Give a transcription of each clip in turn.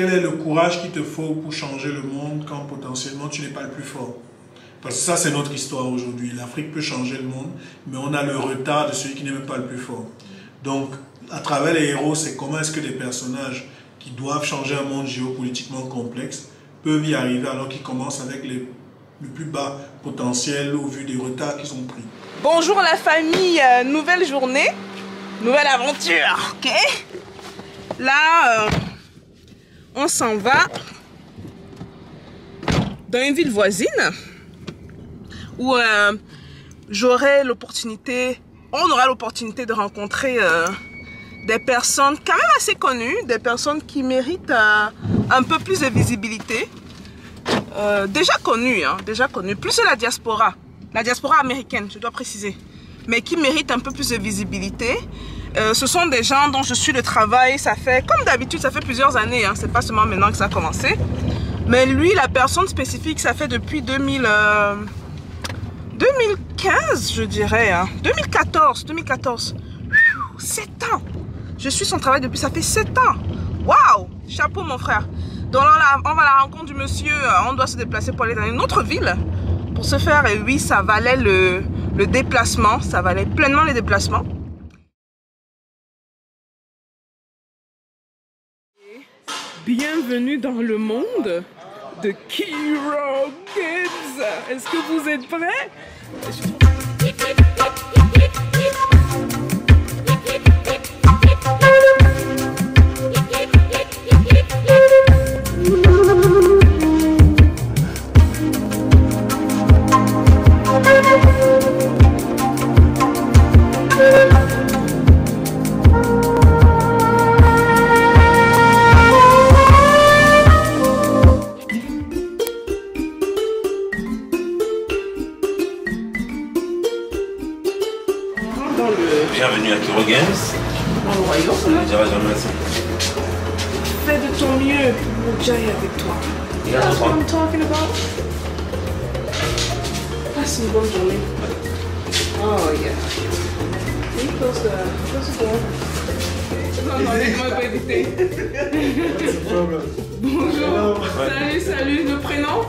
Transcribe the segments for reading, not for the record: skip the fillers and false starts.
quel est le courage qu'il te faut pour changer le monde quand potentiellement tu n'es pas le plus fort? Parce que ça, c'est notre histoire aujourd'hui. L'Afrique peut changer le monde, mais on a le retard de celui qui n'est même pas le plus fort. Donc, à travers les héros, c'est comment est-ce que des personnages qui doivent changer un monde géopolitiquement complexe peuvent y arriver alors qu'ils commencent avec le plus bas potentiel au vu des retards qu'ils ont pris. Bonjour la famille, nouvelle journée, nouvelle aventure, ok? Là, on s'en va dans une ville voisine où j'aurai l'opportunité, on aura l'opportunité de rencontrer des personnes quand même assez connues, des personnes qui méritent un peu plus de visibilité. Déjà connues, plus la diaspora américaine, je dois préciser, mais qui méritent un peu plus de visibilité. Ce sont des gens dont je suis le travail, ça fait, comme d'habitude, ça fait plusieurs années, hein, c'est pas seulement maintenant que ça a commencé. Mais lui, la personne spécifique, ça fait depuis 2015, je dirais, hein, 2014, 7 ans. Je suis son travail depuis, ça fait 7 ans. Waouh, chapeau mon frère. Donc là, on va à la rencontre du monsieur, on doit se déplacer pour aller dans une autre ville. Pour ce faire, et oui, ça valait le déplacement, ça valait pleinement les déplacements. Bienvenue dans le monde de Kiro Games. Est-ce que vous êtes prêts? Bienvenue à Kiro Games. Dans le royaume. Fais de ton mieux pour que j'aille avec toi. That's what I'm talking about. Passe une bonne journée. Oh yeah. Can you close the door? Non, laisse-moi pas éviter. Bonjour. Salut, le prénom?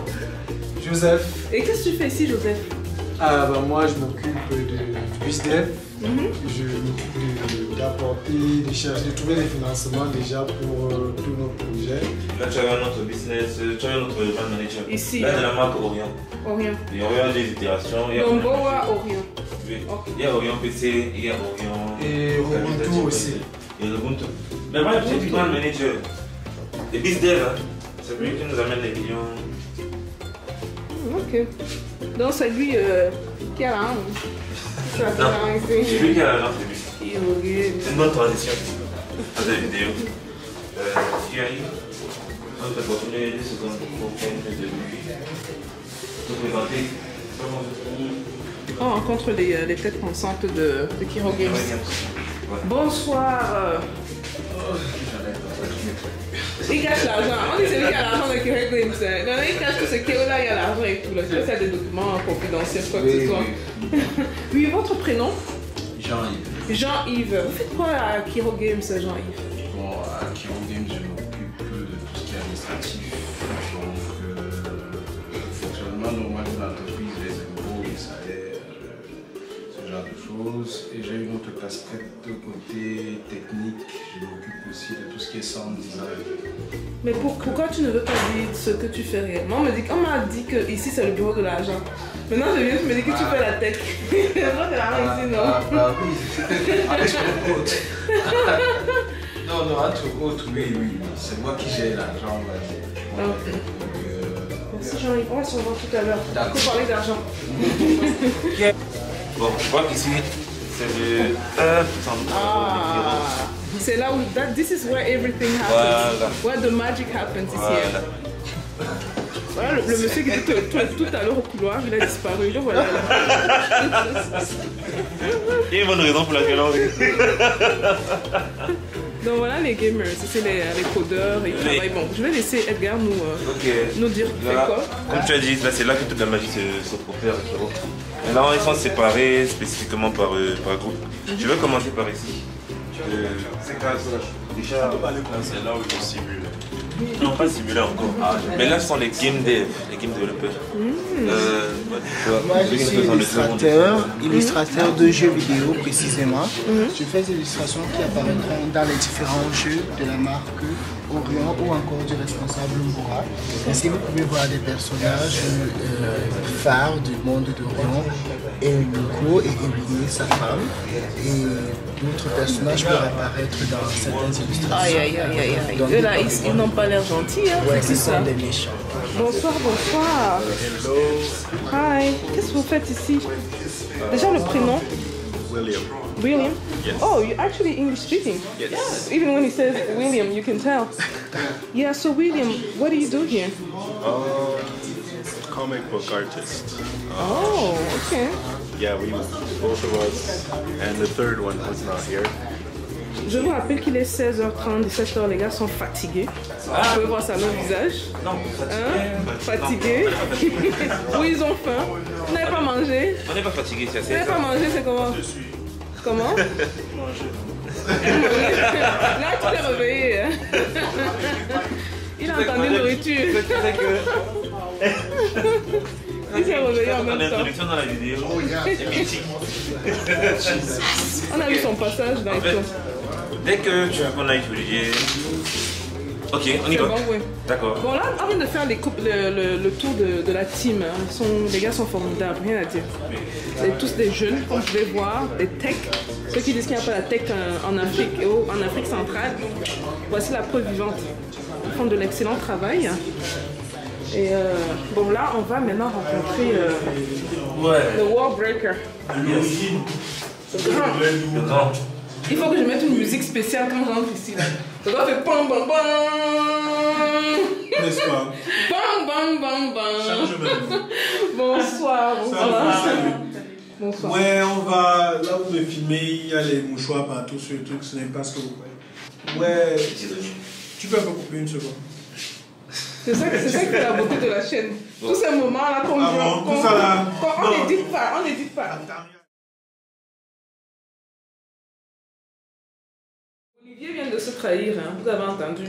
Joseph. Et qu'est-ce que tu fais ici, Joseph? Moi je m'occupe du business. Je m'occupe d'apporter, de chercher, de trouver des financements déjà pour tous nos projets. Là tu as notre business, tu as notre brand manager. Ici. Là c'est la marque Orion. Orion. Et Orion a des itérations. Nomboa Orion. Oui. Okay. Il y a Orion PC, il y a Orion. Et Ubuntu aussi. Et Ubuntu. Mais moi j'ai du brand manager. Et business, c'est lui qui nous amène les millions. Ok. Donc c'est lui qui a la honte. C'est lui qui a la honte. C'est une bonne transition à la vidéo. Tu arrives, on va continuer 2 secondes pour faire une début. Te présenter comment je trouve. On rencontre les têtes pensantes de Kiro Games. Bonsoir. Il cache l'argent. On dit c'est lui qui a l'argent de Kiro Games. Non, il cache que c'est Kiro là, il y a l'argent et tout. Je sais que c'est des documents confidentiels, quoi que ce soit. Oui, votre prénom? Jean-Yves. Jean-Yves. Vous faites quoi à Kiro Games, Jean-Yves? Bon, à Kiro Games, je m'occupe de tout ce qui est administratif. Donc, le fonctionnement normal de l'entreprise, les impôts, les salaires, ce genre de choses. Et j'ai une autre casquette de côté technique. Je m'occupe aussi de tout ce qui est sound design. Mais pourquoi tu ne veux pas dire ce que tu fais réellement? On m'a dit que ici c'est le bureau de l'argent. Maintenant je viens, tu me dis que tu fais la tech. Le bureau de l'argent ici, non? Oui. Non, entre autres, oui. C'est moi qui gère l'argent, on va dire. Ok. Merci Jean-Yves, on va se revoir tout à l'heure. Il faut parler d'argent. Bon, je vois qu'ici, c'est le c'est là où, this is where everything happens. Where the magic happens is here. Voilà le monsieur qui était tout à l'heure au couloir, il a disparu. Le voilà là. Il y a une bonne raison pour laquelle on rit. Donc voilà les gamers, c'est les codeurs, ils travaillent. Bon, je vais laisser Edgar nous dire fait quoi. Comme tu as dit, c'est là que toute la magie s'opère. Et là, ils sont séparés spécifiquement par groupe. Je vais commencer par ici. C'est quoi ça? Déjà, c'est là où ils simulent. Non, pas simuler encore. Mais là, ce sont les game devs, les game développeurs. Moi, je suis illustrateur de jeux vidéo précisément. Je fais des illustrations qui apparaîtront dans les différents jeux de la marque Orion ou encore du responsable Mbora. Ainsi, vous pouvez voir des personnages phares du monde d'Orion, Nico et Emilie, sa femme, et d'autres personnages peuvent apparaître dans certaines illustrations. Aïe, aïe, aïe, aïe, aïe. Eux là, ils n'ont pas l'air gentils, hein? Ouais, c'est ce sont des méchants. Bonsoir, bonsoir. Hi. Qu'est-ce que vous faites ici? Déjà le prénom? William. William? Yes. Oh, you're actually English speaking. Yes. Even when he says William, you can tell. Yeah, so William, what do you do here? Comic book artist. Oh, okay. Yeah, both of us, and the third one was not here. Je vous rappelle qu'il est 16h30, 17h, les gars sont fatigués. Vous pouvez voir ça à leur visage. Non, Fatigués. Oui, ils ont faim. Vous n'avez pas mangé? On n'est pas fatigué, c'est Vous assez. n'avez pas mangé, c'est comment? Comment? Là, tu t'es réveillé. Hein? Il a entendu nourriture. Il s'est réveillé en même temps. L'introduction dans la vidéo, c'est mythique. On a vu son passage dans les tours. Dès que tu veux qu'on aille Olivier. Ok, on y C'est va. bon, oui. D'accord. Bon, là, avant de faire le tour de la team, hein, les gars sont formidables, rien à dire. C'est tous des jeunes, comme vous pouvez voir, des techs. Ceux qui disent qu'il n'y a pas la tech en Afrique, en Afrique centrale, voici la preuve vivante. Ils font de l'excellent travail. Et bon, là, on va maintenant rencontrer le Warbreaker. Le grand. Il faut que je mette une musique spéciale quand j'entre ici. Là. Ça doit faire bam bam bam. N'est-ce pas? Bam bam bam bam. Change même. Bonsoir, bonsoir. Bonsoir. Ouais, on va. Là où vous me filmez, il y a les mouchoirs partout sur le truc, ce n'est pas ce que vous voyez. Ouais. Tu peux un peu couper une seconde. C'est ça qui fait la beauté de la chaîne. Tous ces moments-là qu'on on n'édite pas, on n'édite pas. Olivier vient de se trahir, hein, vous avez entendu.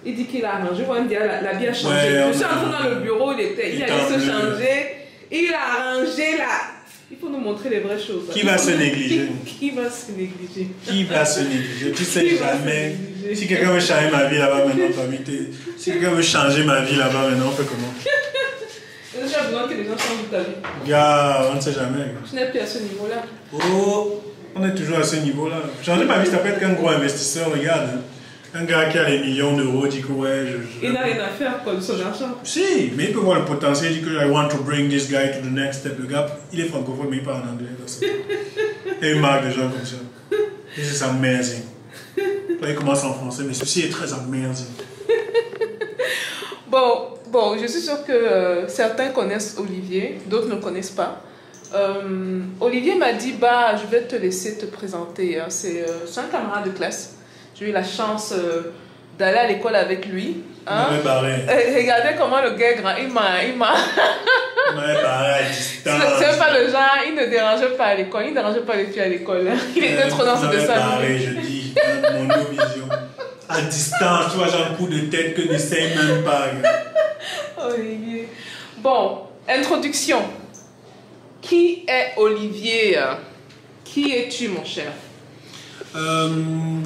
Il dit qu'il a arrangé, on dit la vie a changé. Ouais, je suis entré dans le bureau, il allait se changer, il a arrangé là. Il faut nous montrer les vraies choses. Qui va se négliger? Qui va se négliger? Qui va se négliger? Tu sais jamais. Si quelqu'un veut changer ma vie là-bas maintenant, si quelqu'un veut changer ma vie là-bas maintenant, on fait comment? Est-ce que tu as besoin que les gens changent ta vie? Gars, on ne sait jamais. Je n'ai plus à ce niveau-là. Oh, on est toujours à ce niveau-là. Changer ma vie, ça peut être qu'un gros investisseur, regarde. Hein. Un gars qui a les millions d'euros dit que ouais, il n'a rien à faire quoi, de son argent. Si, mais il peut voir le potentiel, il dit que I want to bring this guy to the next step. Le gars, il est francophone, mais il parle en anglais. Et il marque des gens comme ça. This is amazing. Là, il commence en français, mais ceci est très amazing. Bon, je suis sûre que certains connaissent Olivier, d'autres ne connaissent pas. Olivier m'a dit, bah, je vais te laisser te présenter. Hein. C'est un camarade de classe. J'ai eu la chance d'aller à l'école avec lui. Hein. Il m'avait barré. Regardez comment le gars est grand. Il m'a... Il m'avait barré à distance. C'est pas le genre, il ne dérangeait pas à l'école. Il ne dérangeait pas les filles à l'école. Hein. Il était trop dans ce dessin. Barré, je dis, mon vision. À distance, tu vois, j'ai un coup de tête que n'essaye même pas. Olivier. Bon, introduction. Qui est Olivier? Qui es-tu, mon cher?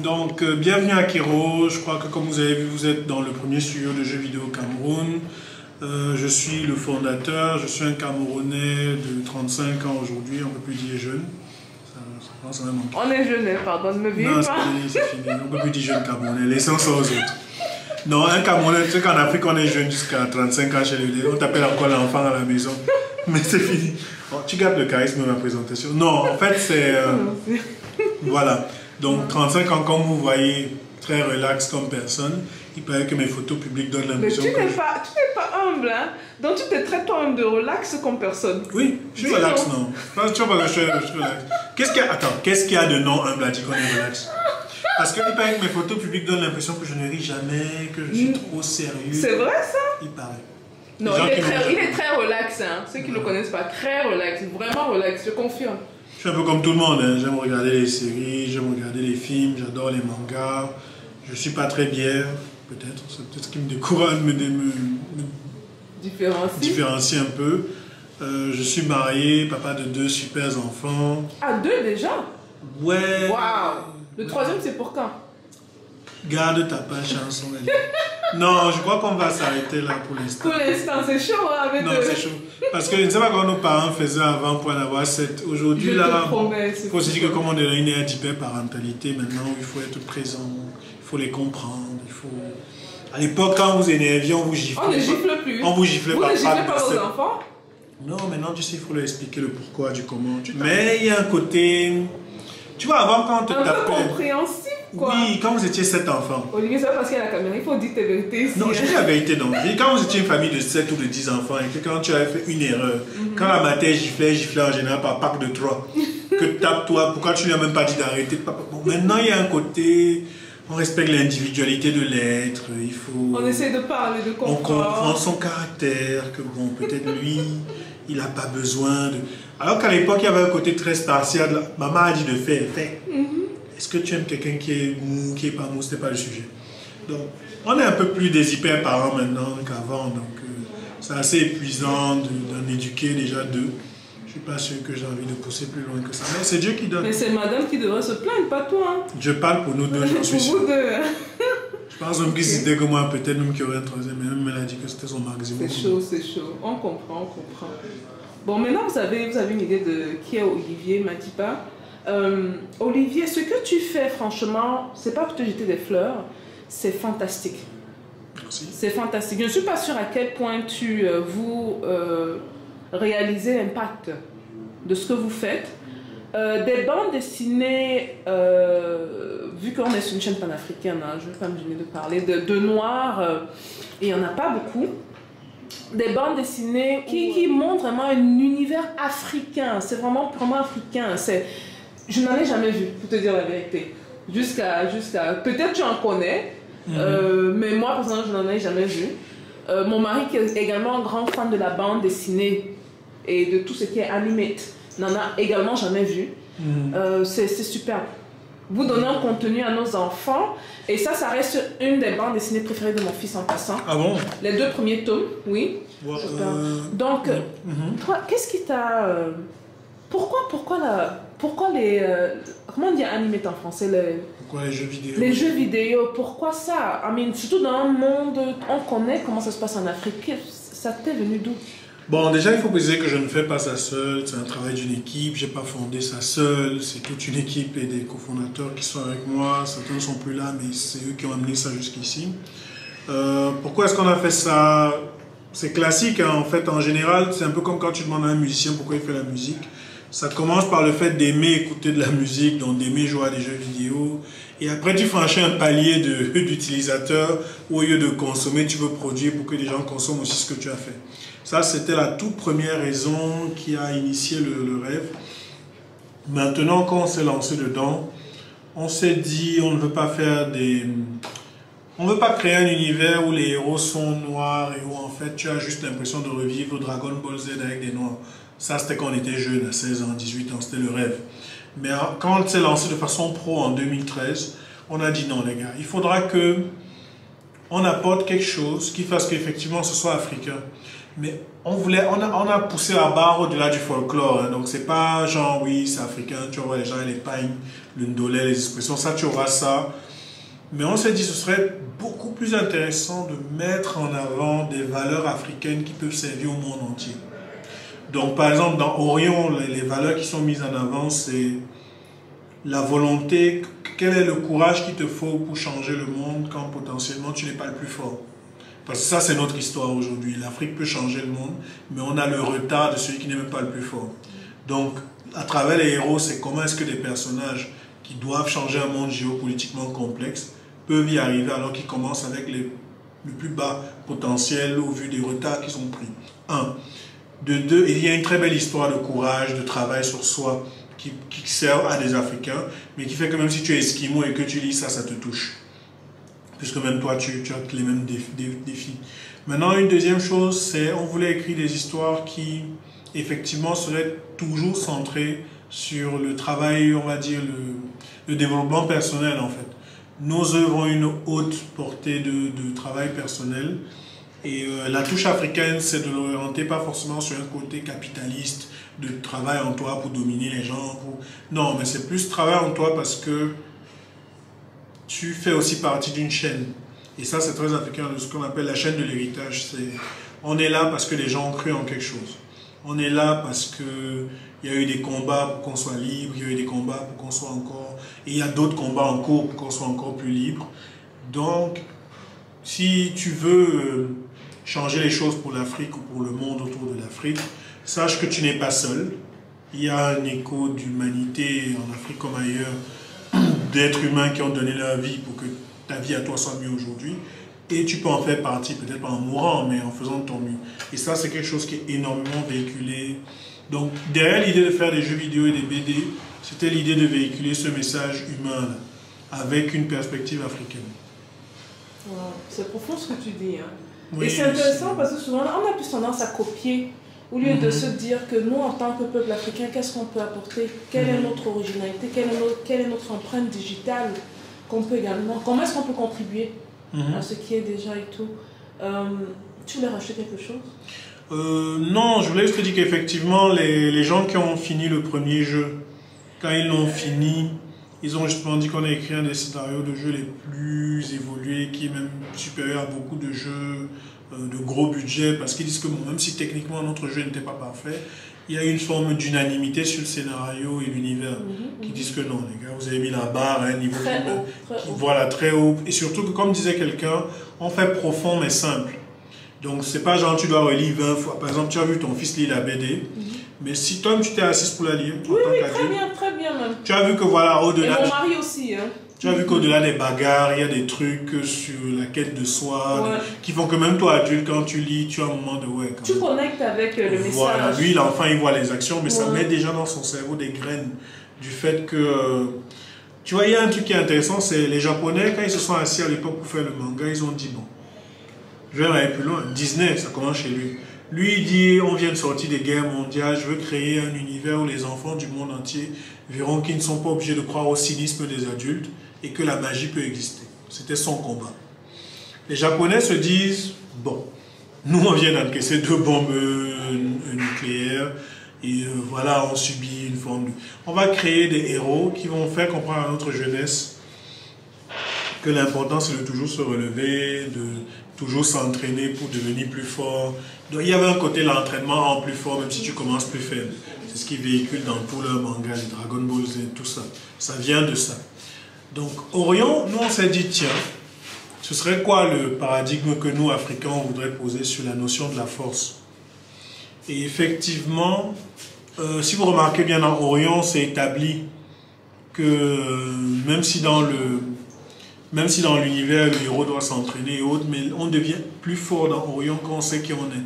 Donc, bienvenue à Kiro. Je crois que comme vous avez vu, vous êtes dans le premier studio de jeux vidéo au Cameroun. Je suis le fondateur. Je suis un Camerounais de 35 ans aujourd'hui. On ne peut plus dire jeune. Ça on est jeune, pardon, ne me viens pas. C'est fini. On ne peut plus dire jeune Camerounais. Laissons ça aux autres. Non, un Camerounais, tu sais qu'en Afrique, on est jeune jusqu'à 35 ans chez les. On t'appelle encore l'enfant à la maison. Mais c'est fini. Bon, tu gardes le charisme de ma présentation. Non, en fait, c'est... voilà. Donc, 35 ans, comme vous voyez, très relax comme personne. Il paraît que mes photos publiques donnent l'impression que... Mais tu n'es pas humble, hein? Donc, tu te traites toi-même de relax comme personne. Oui, je suis relax, non. Tu vois, je suis relax. Qu'est-ce qu'il y a de non humble à dire qu'on est relax? Parce qu'il paraît que mes photos publiques donnent l'impression que je ne ris jamais, que je suis trop sérieux. C'est vrai, ça? Il paraît. Non, il est très relax, hein. Ceux qui ne le connaissent pas, très relax, vraiment relax, je confirme. Je suis un peu comme tout le monde, hein. J'aime regarder les séries, j'aime regarder les films, j'adore les mangas. Je ne suis pas très bière, peut-être. C'est peut-être ce qui me décourage, me différencie un peu. Je suis marié, papa de 2 super enfants. Ah, 2 déjà? Ouais. Waouh. Le 3e, c'est pour quand? Garde ta page chanson. Non, je crois qu'on va s'arrêter là pour l'instant. Pour l'instant, c'est chaud hein, avec Non, c'est chaud. Parce que je ne sais pas comment nos parents faisaient avant pour en avoir 7. Aujourd'hui, là, il faut se dire que comme on est dans une ère d'hyperparentalité, maintenant, il faut être présent, il faut les comprendre, il faut... À l'époque, quand vous énerviez, on vous giflait. On ne gifle plus. On vous giflait pas. Vous ne giflez pas vos enfants? Non, maintenant, tu sais, il faut leur expliquer le pourquoi du comment. Mais il y a un côté... Tu vois, avant, quand on te tapait... Un peu compréhensif, quoi. Oui, quand vous étiez 7 enfants. Olivier, c'est pas parce qu'il y a la caméra, il faut dire tes vérités ici. Non, je dis la vérité, non. Quand vous étiez une famille de 7 ou de 10 enfants et que quand tu avais fait une erreur, quand la mater giflait en général par pack de 3, que tape-toi, pourquoi tu lui as même pas dit d'arrêter? Bon, maintenant, il y a un côté... On respecte l'individualité de l'être, il faut... On essaie de parler, de comprendre. On comprend son caractère, que bon, peut-être lui, il n'a pas besoin de... Alors qu'à l'époque, il y avait un côté très spartiate. Maman a dit de faire, fais. Est-ce que tu aimes quelqu'un qui est mou, qui n'est pas mou? Ce n'est pas le sujet. Donc, on est un peu plus des hyper-parents maintenant qu'avant. Donc, c'est assez épuisant d'en éduquer déjà 2. Je ne suis pas sûr que j'ai envie de pousser plus loin que ça. Mais c'est Dieu qui donne. Mais c'est madame qui devrait se plaindre, pas toi. Hein. Je parle pour nous 2, j'en suis sûr. Pour vous 2. Je pense même qu'il c'était que moi, peut-être même qu'il y aurait un 3e, mais même elle a dit que c'était son maximum. C'est chaud, c'est chaud. On comprend, on comprend. Bon, maintenant vous avez une idée de qui est Olivier Madiba. Olivier, ce que tu fais, franchement, c'est pas pour te jeter des fleurs, c'est fantastique. Merci. C'est fantastique. Je ne suis pas sûre à quel point vous réalisez l'impact de ce que vous faites. Des bandes dessinées, vu qu'on est sur une chaîne panafricaine, hein, je ne vais pas me gêner de parler de noirs, et il n'y en a pas beaucoup. Des bandes dessinées qui montrent vraiment un univers africain. C'est vraiment purement africain. Je n'en ai jamais vu, pour te dire la vérité. Jusqu'à peut-être tu en connais, mais moi, personnellement, je n'en ai jamais vu. Mon mari, qui est également un grand fan de la bande dessinée et de tout ce qui est animé, n'en a également jamais vu. C'est superbe. Vous donnez un contenu à nos enfants, et ça reste une des bandes dessinées préférées de mon fils en passant. Ah bon? Les 2 premiers tomes, oui. Donc, toi, qu'est-ce qui t'a... Pourquoi les... comment on dit animé en français? Pourquoi les jeux vidéo? Les jeux vidéo, pourquoi ça? Surtout dans un monde, on connaît comment ça se passe en Afrique. Ça t'est venu d'où? Bon, déjà, il faut préciser que je ne fais pas ça seul. C'est un travail d'une équipe. Je n'ai pas fondé ça seul. C'est toute une équipe et des cofondateurs qui sont avec moi. Certains ne sont plus là, mais c'est eux qui ont amené ça jusqu'ici. Pourquoi est-ce qu'on a fait ça? C'est classique, hein. En fait, en général, c'est un peu comme quand tu demandes à un musicien pourquoi il fait la musique. Ça commence par le fait d'aimer écouter de la musique, donc d'aimer jouer à des jeux vidéo. Et après, tu franchis un palier d'utilisateurs où au lieu de consommer, tu veux produire pour que les gens consomment aussi ce que tu as fait. Ça, c'était la toute première raison qui a initié le rêve. Maintenant, quand on s'est lancé dedans, on s'est dit, on ne veut pas faire des... On ne veut pas créer un univers où les héros sont noirs et où en fait tu as juste l'impression de revivre Dragon Ball Z avec des noirs. Ça, c'était quand on était jeune, à 16 ans, 18 ans, c'était le rêve. Mais quand on s'est lancé de façon pro en 2013, on a dit non les gars, il faudra que on apporte quelque chose qui fasse qu'effectivement ce soit africain. Mais on a poussé la barre au-delà du folklore, hein. Donc c'est pas genre oui c'est africain, tu vois les gens les pagnes, le ndolé, les expressions, ça tu auras ça. Mais on s'est dit ce serait beaucoup plus intéressant de mettre en avant des valeurs africaines qui peuvent servir au monde entier. Donc par exemple dans Orion, les valeurs qui sont mises en avant c'est la volonté, quel est le courage qu'il te faut pour changer le monde quand potentiellement tu n'es pas le plus fort. Parce que ça c'est notre histoire aujourd'hui, l'Afrique peut changer le monde, mais on a le retard de celui qui n'est même pas le plus fort. Donc à travers les héros, c'est comment est-ce que des personnages qui doivent changer un monde géopolitiquement complexe peuvent y arriver alors qu'ils commencent avec le plus bas potentiel au vu des retards qu'ils ont pris. 1. De 2, il y a une très belle histoire de courage, de travail sur soi qui sert à des Africains, mais qui fait que même si tu es esquimau et que tu lis ça, ça te touche. Puisque même toi, tu as les mêmes défis. Maintenant, une deuxième chose, c'est on voulait écrire des histoires qui, effectivement, seraient toujours centrées sur le travail, on va dire, le développement personnel, en fait. nos œuvres ont une haute portée de travail personnel. Et la touche africaine, c'est de l'orienter pas forcément sur un côté capitaliste, de travail en toi pour dominer les gens. Non, mais c'est plus travail en toi parce que tu fais aussi partie d'une chaîne. Et ça, c'est très africain, de ce qu'on appelle la chaîne de l'héritage. On est là parce que les gens ont cru en quelque chose. On est là parce qu'il y a eu des combats pour qu'on soit libre, il y a eu des combats pour qu'on soit encore... Et il y a d'autres combats en cours pour qu'on soit encore plus libre. Donc, si tu veux changer les choses pour l'Afrique ou pour le monde autour de l'Afrique, sache que tu n'es pas seul. Il y a un écho d'humanité en Afrique comme ailleurs, d'êtres humains qui ont donné leur vie pour que ta vie à toi soit mieux aujourd'hui. Et tu peux en faire partie, peut-être pas en mourant, mais en faisant de ton mieux. Et ça, c'est quelque chose qui est énormément véhiculé. Donc, derrière l'idée de faire des jeux vidéo et des BD, c'était l'idée de véhiculer ce message humain là, avec une perspective africaine. Wow. C'est profond ce que tu dis. Hein. Oui, et c'est intéressant parce que souvent, on a plus tendance à copier au lieu de se dire que nous, en tant que peuple africain, qu'est-ce qu'on peut apporter? Quelle est notre originalité? Quelle est notre empreinte digitale qu'on peut également... Comment est-ce qu'on peut contribuer à ce qui est déjà et tout? Tu voulais rajouter quelque chose? Non, je voulais juste te dire qu'effectivement, les gens qui ont fini le premier jeu, quand ils l'ont fini, ils ont justement dit qu'on a écrit un des scénarios de jeux les plus évolués, qui est même supérieur à beaucoup de jeux de gros budget, parce qu'ils disent que bon, même si techniquement notre jeu n'était pas parfait, il y a une forme d'unanimité sur le scénario et l'univers, qui disent que non, les gars, vous avez mis la barre à un niveau très haut. Voilà, très haut. Et surtout que, comme disait quelqu'un, on fait profond mais simple. Donc, c'est pas genre tu dois relire 20 fois. Par exemple, tu as vu ton fils lire la BD, mais si toi tu t'es assise pour la lire, oui, très bien même. Tu as vu que voilà, au-delà... Et mon mari aussi, hein. Tu as vu qu'au-delà des bagarres, il y a des trucs sur la quête de soi, qui font que même toi, adulte, quand tu lis, tu as un moment de ouais. Tu connectes avec le message. Voilà, lui, l'enfant, il voit les actions, mais ça met déjà dans son cerveau des graines du fait que... tu vois, il y a un truc qui est intéressant, c'est les Japonais, quand ils se sont assis à l'époque pour faire le manga, ils ont dit, bon, je vais aller plus loin. Disney, ça commence chez lui. Lui, il dit, on vient de sortir des guerres mondiales, je veux créer un univers où les enfants du monde entier verront qu'ils ne sont pas obligés de croire au cynisme des adultes et que la magie peut exister. C'était son combat. Les Japonais se disent, bon, nous on vient d'encaisser 2 bombes nucléaires et voilà, on subit une forme de... On va créer des héros qui vont faire comprendre à notre jeunesse que l'important c'est de toujours se relever, de toujours s'entraîner pour devenir plus fort. Donc il y avait un côté l'entraînement rend plus fort même si tu commences plus faible. C'est ce qui véhicule dans tous leurs mangas, les Dragon Ball Z, tout ça. Ça vient de ça. Donc Orion, nous on s'est dit tiens, ce serait quoi le paradigme que nous Africains on voudrait poser sur la notion de la force? Et effectivement, si vous remarquez bien dans Orion, c'est établi que même si dans l'univers, le héros doit s'entraîner et autres, mais on devient plus fort dans Orion quand on sait qui on est.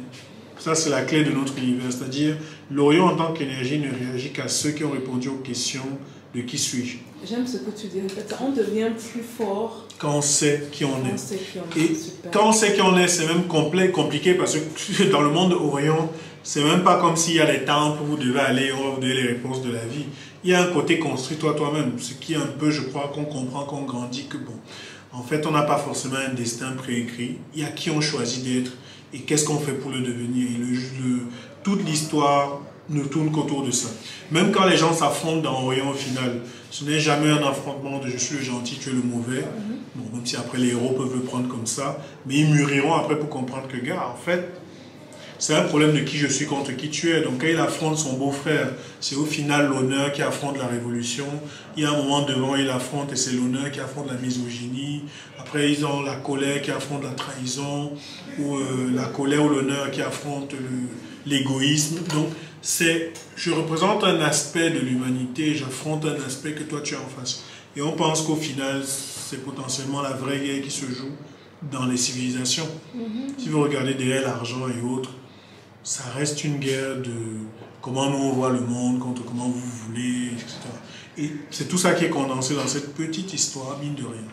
Ça, c'est la clé de notre univers. C'est-à-dire, l'Orion en tant qu'énergie ne réagit qu'à ceux qui ont répondu aux questions de qui suis-je. J'aime ce que tu dis. En fait, on devient plus fort quand on sait qui on est. Et quand on sait qui on est, c'est même compliqué parce que dans le monde d'Orion, c'est même pas comme s'il y a des temples où vous devez aller, on va vous donner les réponses de la vie. Il y a un côté construis-toi toi-même, ce qui est un peu, je crois, qu'on comprend, qu'on grandit, que bon, en fait, on n'a pas forcément un destin préécrit. Il y a qui on choisit d'être et qu'est-ce qu'on fait pour le devenir. Et toute l'histoire ne tourne qu'autour de ça. Même quand les gens s'affrontent dans Orion au final, ce n'est jamais un affrontement de je suis le gentil, tu es le mauvais. Bon, même si après les héros peuvent le prendre comme ça, mais ils mûriront après pour comprendre que, gars, en fait, c'est un problème de qui je suis contre qui tu es. Donc quand il affronte son beau-frère, c'est au final l'honneur qui affronte la révolution. Il y a un moment devant, il affronte et c'est l'honneur qui affronte la misogynie. Après, ils ont la colère qui affronte la trahison, ou la colère ou l'honneur qui affronte l'égoïsme. Donc je représente un aspect de l'humanité, j'affronte un aspect que toi tu as en face. Et on pense qu'au final, c'est potentiellement la vraie guerre qui se joue dans les civilisations. Si vous regardez derrière l'argent et autres, ça reste une guerre de comment nous on voit le monde, contre comment vous voulez, etc. Et c'est tout ça qui est condensé dans cette petite histoire, mine de rien.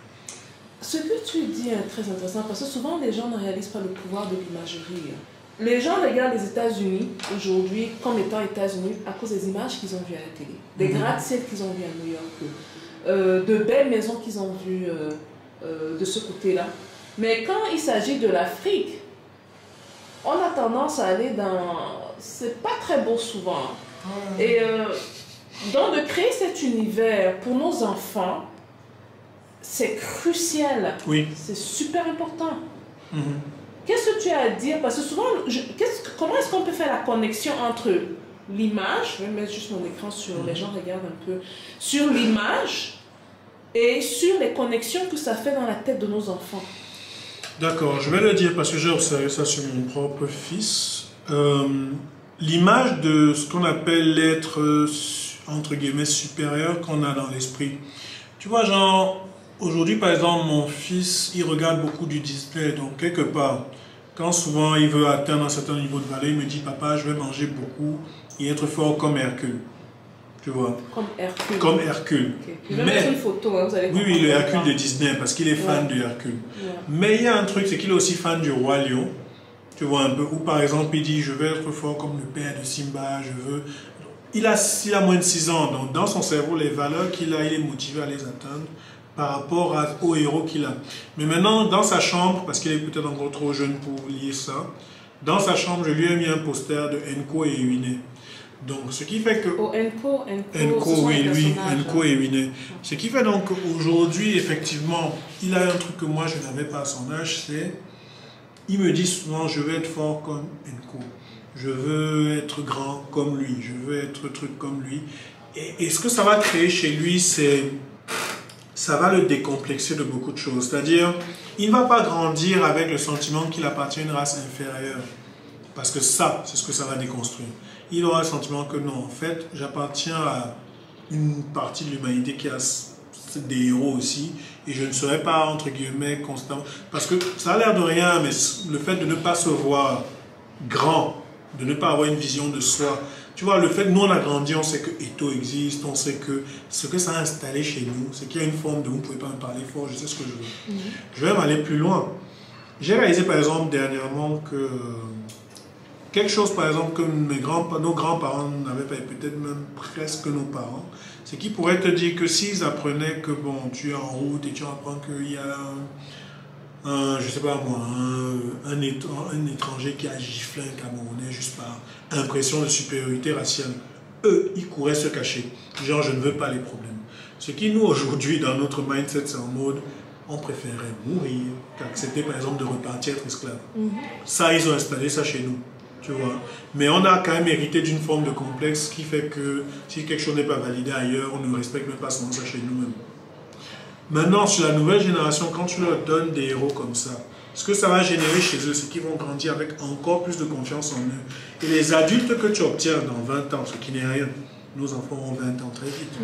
Ce que tu dis est très intéressant parce que souvent les gens ne réalisent pas le pouvoir de l'imagerie. Les gens regardent les États-Unis aujourd'hui comme étant États-Unis à cause des images qu'ils ont vues à la télé, des gratte-ciels qu'ils ont vues à New York, de belles maisons qu'ils ont vues de ce côté-là. Mais quand il s'agit de l'Afrique, on a tendance à aller dans... C'est pas très beau souvent. Et donc de créer cet univers pour nos enfants, c'est crucial. Oui. C'est super important. Qu'est-ce que tu as à dire? Parce que souvent, comment est-ce qu'on peut faire la connexion entre l'image, je vais mettre juste mon écran sur, les gens regardent un peu, sur l'image et sur les connexions que ça fait dans la tête de nos enfants? D'accord, je vais le dire parce que j'ai observé ça sur mon propre fils. L'image de ce qu'on appelle l'être, entre guillemets, supérieur qu'on a dans l'esprit. Tu vois, genre, aujourd'hui, par exemple, mon fils, il regarde beaucoup du Disney, donc quelque part, quand souvent il veut atteindre un certain niveau de valeur, il me dit, papa, je vais manger beaucoup et être fort comme Hercule. Tu vois? Comme Hercule. Comme Hercule. Okay. Je vais mettre une photo, hein, vous allez oui, oui, le Hercule de Disney, parce qu'il est fan de Hercule. Mais il y a un truc, c'est qu'il est aussi fan du Roi Lion. Tu vois un peu, ou par exemple, il dit, je veux être fort comme le père de Simba, je veux... Il a moins de 6 ans, donc dans son cerveau, les valeurs qu'il a, il est motivé à les atteindre par rapport au héros qu'il a. Mais maintenant, dans sa chambre, parce qu'il est peut-être encore trop jeune pour lier ça, dans sa chambre, je lui ai mis un poster de Enko et Ewine. Donc, ce qui fait que... Oh, Enko, oui, lui, Enko et Ewine. Ce qui fait donc qu'aujourd'hui, effectivement, il a un truc que moi, je n'avais pas à son âge, c'est... Il me dit souvent, je veux être fort comme Enko. Je veux être grand comme lui. Je veux être truc comme lui. Et ce que ça va créer chez lui, c'est... Ça va le décomplexer de beaucoup de choses. C'est-à-dire, il ne va pas grandir avec le sentiment qu'il appartient à une race inférieure. Parce que ça, c'est ce que ça va déconstruire. Il aura le sentiment que non, en fait, j'appartiens à une partie de l'humanité qui a des héros aussi, et je ne serai pas, entre guillemets, constant. Parce que ça a l'air de rien, mais le fait de ne pas se voir grand, de ne pas avoir une vision de soi, tu vois, le fait que nous on a grandi, on sait que Eto existe, on sait que ce que ça a installé chez nous, c'est qu'il y a une forme de vous ne pouvez pas me parler fort, je sais ce que je veux. Je vais m'aller plus loin. J'ai réalisé par exemple dernièrement que quelque chose par exemple que nos grands-parents n'avaient pas, et peut-être même presque nos parents, c'est qu'ils pourraient te dire que s'ils apprenaient que bon, tu es en route et tu apprends qu'il y a je sais pas moi, un étranger qui a giflé un Camerounais juste par impression de supériorité raciale, eux, ils couraient se cacher. Genre, je ne veux pas les problèmes. Ce qui, nous, aujourd'hui, dans notre mindset, c'est en mode, on préférerait mourir qu'accepter, par exemple, de repartir être esclave. Ça, ils ont installé ça chez nous, tu vois. Mais on a quand même hérité d'une forme de complexe qui fait que si quelque chose n'est pas validé ailleurs, on ne respecte même pas seulement ça chez nous-mêmes. Maintenant, sur la nouvelle génération, quand tu leur donnes des héros comme ça, ce que ça va générer chez eux, c'est qu'ils vont grandir avec encore plus de confiance en eux. Et les adultes que tu obtiens dans 20 ans, ce qui n'est rien, nos enfants ont 20 ans très vite.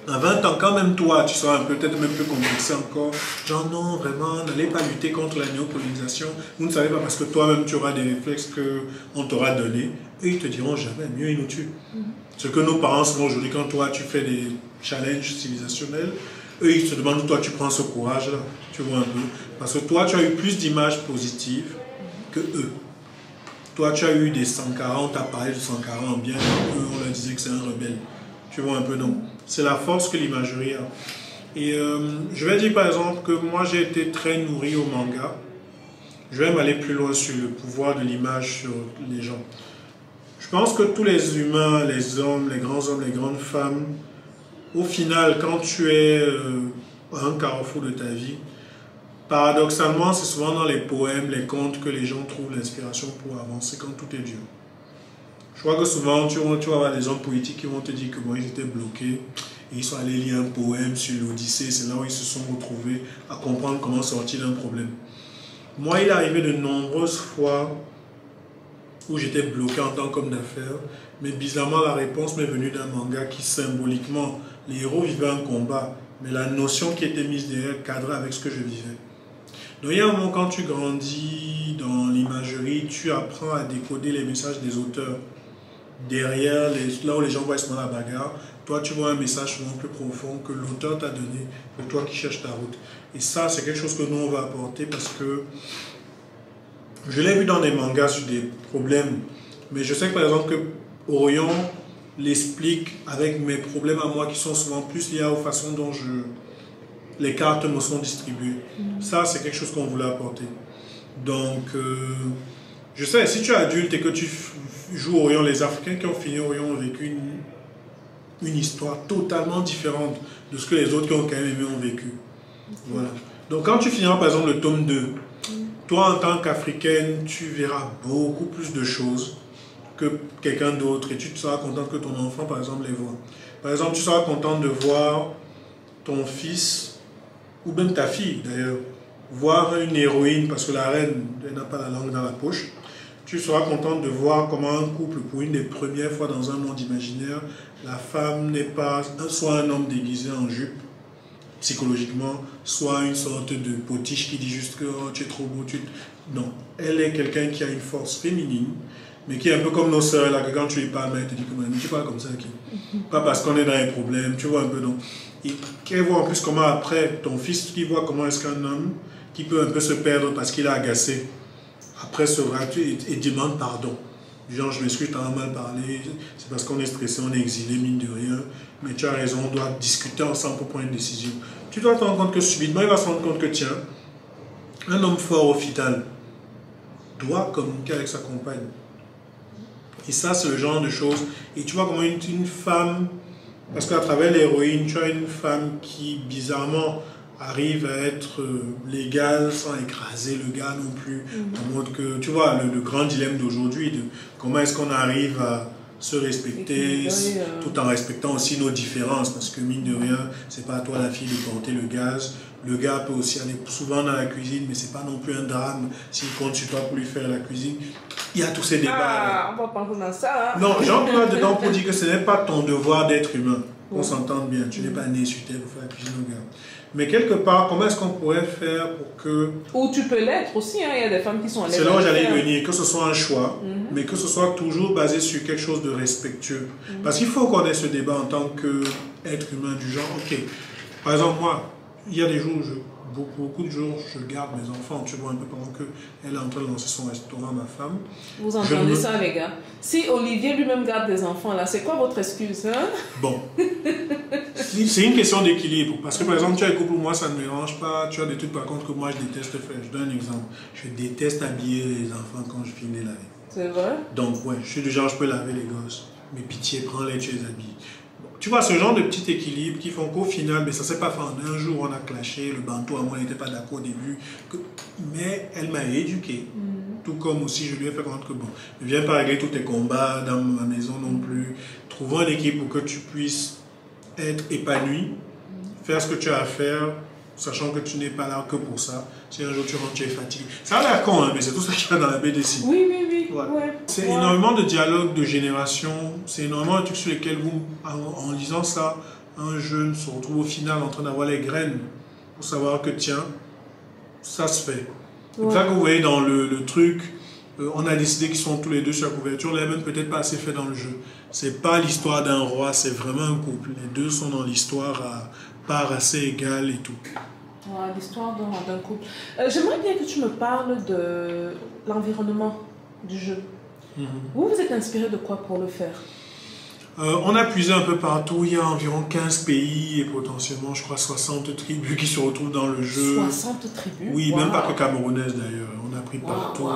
À 20 ans, quand même toi, tu seras peut-être même plus complexé encore. Genre non, vraiment, n'allez pas lutter contre la néocolonisation. Vous ne savez pas parce que toi-même tu auras des réflexes qu'on t'aura donnés. Et ils te diront jamais, mieux ils nous tuent. Ce que nos parents font aujourd'hui, quand toi tu fais des challenges civilisationnels, eux ils se demandent où toi tu prends ce courage-là. Tu vois un peu. Parce que toi tu as eu plus d'images positives que eux. Toi tu as eu des Sankara, on t'a parlé de Sankara en bien, eux on leur disait que c'est un rebelle. Tu vois un peu, non. C'est la force que l'imagerie a. Et je vais dire par exemple que moi j'ai été très nourri au manga. Je vais m'aller plus loin sur le pouvoir de l'image sur les gens. Je pense que tous les humains, les hommes, les grandes femmes, au final, quand tu es à un carrefour de ta vie, paradoxalement, c'est souvent dans les poèmes, les contes que les gens trouvent l'inspiration pour avancer quand tout est dur. Je crois que souvent, tu vas avoir des hommes politiques qui vont te dire que bon, ils étaient bloqués et ils sont allés lire un poème sur l'Odyssée. C'est là où ils se sont retrouvés à comprendre comment sortir d'un problème. Moi, il est arrivé de nombreuses fois où j'étais bloqué en tant qu'homme d'affaires, mais bizarrement, la réponse m'est venue d'un manga qui symboliquement, les héros vivaient un combat, mais la notion qui était mise derrière cadrait avec ce que je vivais. Donc il y a un moment, quand tu grandis dans l'imagerie, tu apprends à décoder les messages des auteurs. Derrière, là où les gens voient seulement la bagarre, toi tu vois un message souvent plus profond que l'auteur t'a donné pour toi qui cherches ta route. Et ça, c'est quelque chose que nous on va apporter parce que je l'ai vu dans des mangas sur des problèmes, mais je sais que par exemple que Orion l'explique avec mes problèmes à moi qui sont souvent plus liés aux façons dont les cartes me sont distribuées. Ça, c'est quelque chose qu'on voulait apporter. Donc, je sais, si tu es adulte et que tu joues Orion, les Africains qui ont fini Orion ont vécu une histoire totalement différente de ce que les autres qui ont quand même aimé ont vécu. Voilà. Donc, quand tu finiras par exemple le tome 2, toi, en tant qu'Africaine, tu verras beaucoup plus de choses que quelqu'un d'autre et tu seras contente que ton enfant, par exemple, les voit. Par exemple, tu seras contente de voir ton fils, ou même ta fille d'ailleurs, voir une héroïne, parce que la reine n'a pas la langue dans la poche. Tu seras contente de voir comment un couple, pour une des premières fois dans un monde imaginaire, la femme n'est pas soit un homme déguisé en jupe, psychologiquement, soit une sorte de potiche qui dit juste que oh, tu es trop beau. Non, elle est quelqu'un qui a une force féminine, mais qui est un peu comme nos sœurs, là, que quand tu lui parles, elle te dit que tu parles comme ça, qui pas parce qu'on est dans les problèmes, tu vois un peu. Donc, et qu'elle voit en plus comment après, ton fils qui voit comment est-ce qu'un homme qui peut un peu se perdre parce qu'il a agacé, après se ratue et demande pardon. Genre, je m'excuse, t'as mal parlé, c'est parce qu'on est stressé, on est exilé, mine de rien, mais tu as raison, on doit discuter ensemble pour prendre une décision. Tu dois te rendre compte que subitement, il va se rendre compte que tiens, un homme fort au final doit communiquer avec sa compagne. Et ça, c'est le genre de choses. Et tu vois comment une femme, parce qu'à travers l'héroïne, tu as une femme qui, bizarrement, arrive à être légale sans écraser le gars non plus. En mode que, tu vois, le grand dilemme d'aujourd'hui, de comment est-ce qu'on arrive à se respecter tout en respectant aussi nos différences, parce que mine de rien, c'est pas à toi la fille de porter le gaz. Le gars peut aussi aller souvent dans la cuisine, mais c'est pas non plus un drame s'il compte sur toi pour lui faire la cuisine. Il y a tous ces débats. Ah, on va pas dans ça. Hein? Non, j'emploie dedans pour dire que ce n'est pas ton devoir d'être humain. Qu'on s'entende bien. Tu n'es pas né sur terre pour faire la cuisine au gars. Mais quelque part, comment est-ce qu'on pourrait faire pour que... Ou tu peux l'être aussi, hein? Il y a des femmes qui sont à l'aise. C'est là où j'allais venir, que ce soit un choix, mais que ce soit toujours basé sur quelque chose de respectueux. Parce qu'il faut qu'on ait ce débat en tant qu'être humain du genre, ok, par exemple moi, il y a des jours où beaucoup de jours, je garde mes enfants, tu vois, un peu pendant qu'elle est en train de lancer son restaurant, ma femme. Vous entendez ça, les gars? Si Olivier lui-même garde des enfants, là, c'est quoi votre excuse, hein? Bon. C'est une question d'équilibre. Parce que, par exemple, tu as un couple, moi, ça ne me dérange pas. Tu as des trucs, par contre, que moi, je déteste faire. Je donne un exemple. Je déteste habiller les enfants quand je finis les laver. C'est vrai? Donc, ouais, je suis du genre, je peux laver les gosses. Mais pitié, prends-les, tu les habilles. Tu vois, ce genre de petits équilibres qui font qu'au final, mais ça ne s'est pas fait en un jour, on a clashé, le bantou, à moi, n'était pas d'accord au début. Mais elle m'a éduqué. Tout comme aussi, je lui ai fait comprendre que bon, ne viens pas régler tous tes combats dans ma maison non plus. Trouvons une équipe pour que tu puisses être épanoui, faire ce que tu as à faire, sachant que tu n'es pas là que pour ça. Si un jour tu rentres, tu es fatigué. Ça a l'air con, hein, mais c'est tout ça qu'il y a dans la BDC. Oui, oui, oui. Ouais. Ouais. C'est énormément de dialogue de génération, c'est énormément de trucs sur lesquels vous, en lisant ça, un jeune se retrouve au final en train d'avoir les graines pour savoir que tiens, ça se fait. C'est pour ça que vous voyez dans le truc, on a décidé qu'ils sont tous les deux sur la couverture, là même peut-être pas assez fait dans le jeu. C'est pas l'histoire d'un roi, c'est vraiment un couple. Les deux sont dans l'histoire à part assez égale et tout. Ouais, l'histoire d'un couple. J'aimerais bien que tu me parles de l'environnement du jeu. Vous êtes inspiré de quoi pour le faire? On a puisé un peu partout. Il y a environ 15 pays et potentiellement, je crois, 60 tribus qui se retrouvent dans le jeu. 60 tribus? Oui, même pas que camerounaises d'ailleurs. On a pris partout.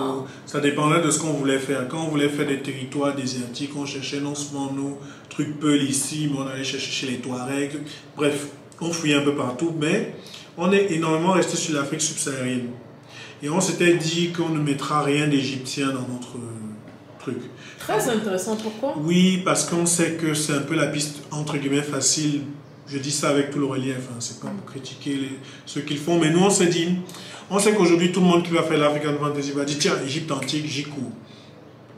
Ça dépendait de ce qu'on voulait faire. Quand on voulait faire des territoires désertiques, on cherchait non seulement nos trucs peuls ici, mais on allait chercher chez les Touaregs. Bref, on fouillait un peu partout, mais on est énormément resté sur l'Afrique subsaharienne. Et on s'était dit qu'on ne mettra rien d'égyptien dans notre truc. Très intéressant, pourquoi? Oui, parce qu'on sait que c'est un peu la piste entre guillemets facile. Je dis ça avec tout le relief, hein. C'est pas pour critiquer ceux qu'ils font, mais nous on s'est dit, on sait qu'aujourd'hui tout le monde qui va faire l'African Fantasy va dire tiens, Égypte antique, j'y cours.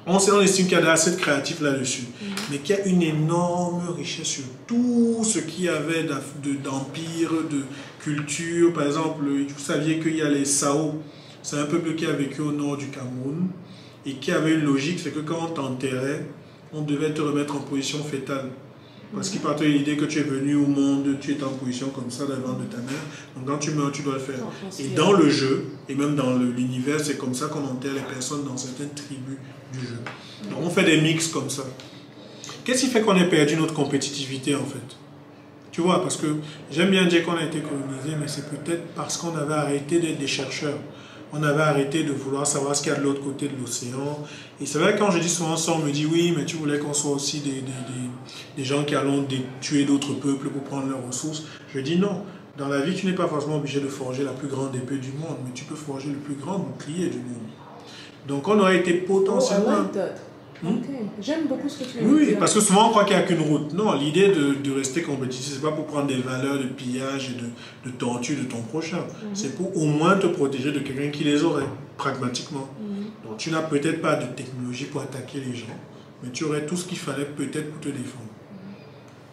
On estime qu'il y a assez de créatifs là-dessus, mais qu'il y a une énorme richesse sur tout ce qu'il y avait d'empire, de culture. Par exemple, vous saviez qu'il y a les Sao, c'est un peuple qui a vécu au nord du Cameroun et qui avait une logique, c'est que quand on t'enterrait, on devait te remettre en position fétale. Parce qu'il partait de l'idée que tu es venu au monde, tu es en position comme ça dans le ventre de ta mère. Donc quand tu meurs, tu dois le faire. Et dans le jeu, et même dans l'univers, c'est comme ça qu'on enterre les personnes dans certaines tribus du jeu. Donc on fait des mix comme ça. Qu'est-ce qui fait qu'on ait perdu notre compétitivité en fait? Tu vois, parce que j'aime bien dire qu'on a été colonisé, mais c'est peut-être parce qu'on avait arrêté d'être des chercheurs. On avait arrêté de vouloir savoir ce qu'il y a de l'autre côté de l'océan. Et c'est vrai, quand je dis souvent ça, on me dit oui, mais tu voulais qu'on soit aussi des gens qui allons tuer d'autres peuples pour prendre leurs ressources. Je dis non. Dans la vie, tu n'es pas forcément obligé de forger la plus grande épée du monde, mais tu peux forger le plus grand bouclier du monde. Donc on aurait été potentiellement... Ok, j'aime beaucoup ce que tu viens Oui, de dire. parce que souvent on croit qu'il n'y a qu'une route. Non, l'idée de rester compétitif, c'est pas pour prendre des valeurs de pillage et de torture de ton prochain. C'est pour au moins te protéger de quelqu'un qui les aurait, pragmatiquement. Donc tu n'as peut-être pas de technologie pour attaquer les gens, mais tu aurais tout ce qu'il fallait peut-être pour te défendre.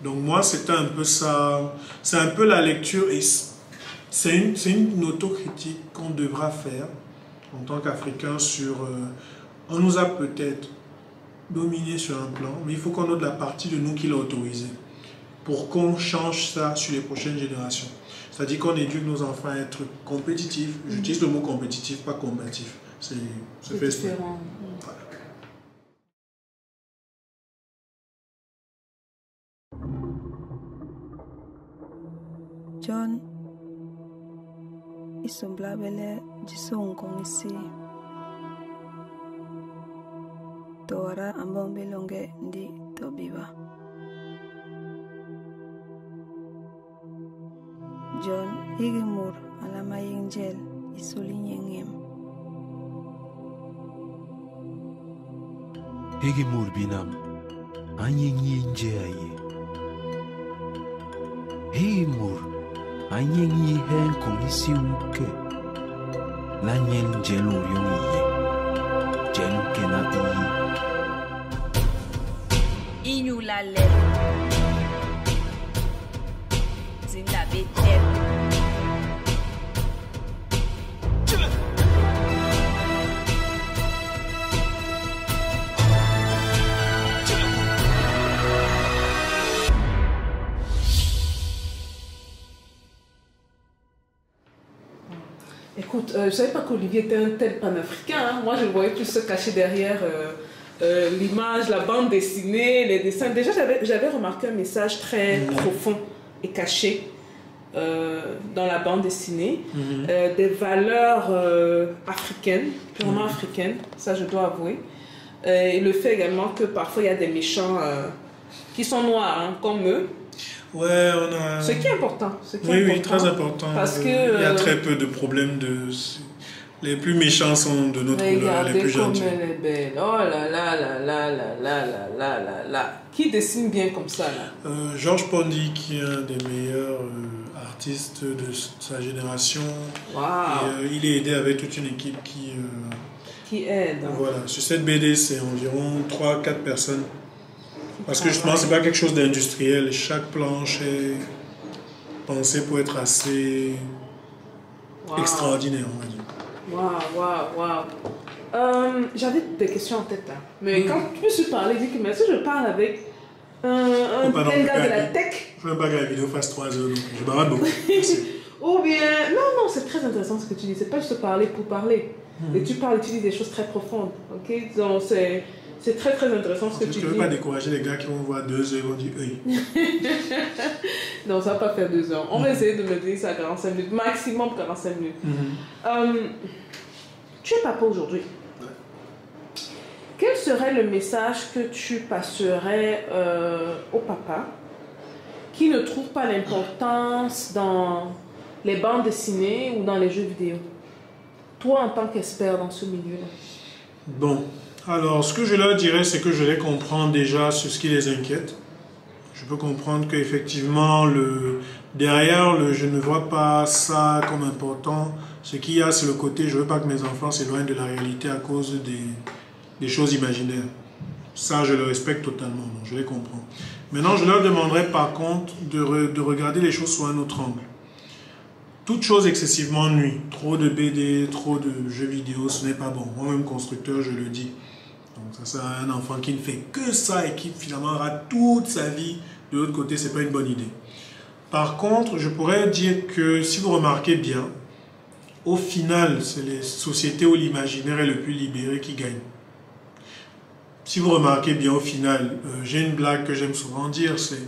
Donc moi, c'était un peu ça, c'est un peu la lecture, et c'est une autocritique qu'on devra faire en tant qu'Africains sur... on nous a peut-être dominé sur un plan, mais il faut qu'on ait de la partie de nous qui l'a autorisé pour qu'on change ça sur les prochaines générations. C'est-à-dire qu'on éduque nos enfants à être compétitifs. J'utilise le mot compétitif, pas combatif. C'est différent. Voilà. John isomblabele jisongongisi Tora ambombilonge ndi tobiba. John higimur alama yingel isulinyengem. Higimur binam anyinje aye. Higimur anyenyi hen komisi uke. La nyen jelu yongiye. Jelu kena iyi. Inyou la lèvre. Zin la bétève. Écoute, je ne savais pas qu'Olivier était un tel panafricain. Hein. Moi, je le voyais plus se cacher derrière l'image, la bande dessinée, les dessins. Déjà, j'avais remarqué un message très profond et caché dans la bande dessinée. Des valeurs africaines, purement africaines, ça je dois avouer. Et le fait également que parfois il y a des méchants qui sont noirs, hein, comme eux. Ouais, on a... Ce qui est important. Oui, très important. Parce que, il y a très peu de problèmes de... Les plus méchants sont de notre couleur, les plus gentils. Regardez comme elle est belle. Oh là là là là là là là là là là. Qui dessine bien comme ça là? Georges Pondy, qui est un des meilleurs artistes de sa génération. Wow. Et, il est aidé avec toute une équipe qui aide. Voilà. Sur cette BD, c'est environ 3-4 personnes. Parce que justement, c'est pas quelque chose d'industriel. Chaque planche est pensée pour être assez extraordinaire, on va dire. Waouh. J'avais des questions en tête là. Mais quand tu me suis parlé, dis que mais si je parle avec un gars de la tech. Je ne veux pas que la vidéo fasse 3 heures, donc je barre beaucoup. Ou bien, non, c'est très intéressant ce que tu dis. C'est pas juste parler pour parler. Et tu parles, tu dis des choses très profondes. Ok, donc c'est très très intéressant ce que tu dis. Je ne veux pas décourager les gars qui vont voir 2 heures et vont dire oui. Non, ça va pas faire 2 heures. On va essayer de me dire ça à 45 minutes, maximum 45 minutes. Tu es papa aujourd'hui. Quel serait le message que tu passerais au papa qui ne trouve pas l'importance dans les bandes dessinées ou dans les jeux vidéo? Toi, en tant qu'expert dans ce milieu-là. Bon, alors ce que je leur dirais, c'est que je les comprends déjà sur ce qui les inquiète. Je peux comprendre qu'effectivement, derrière, je ne vois pas ça comme important. Ce qu'il y a, c'est le côté, je ne veux pas que mes enfants s'éloignent de la réalité à cause des choses imaginaires. Ça, je le respecte totalement, donc je les comprends. Maintenant, je leur demanderais par contre de regarder les choses sous un autre angle. Toute chose excessivement nuit, trop de BD, trop de jeux vidéo, ce n'est pas bon. Moi-même, constructeur, je le dis. Donc ça sert à un enfant qui ne fait que ça et qui finalement rate toute sa vie. De l'autre côté, ce n'est pas une bonne idée. Par contre, je pourrais dire que si vous remarquez bien, au final, c'est les sociétés où l'imaginaire est le plus libéré qui gagnent. Si vous remarquez bien, au final, j'ai une blague que j'aime souvent dire, c'est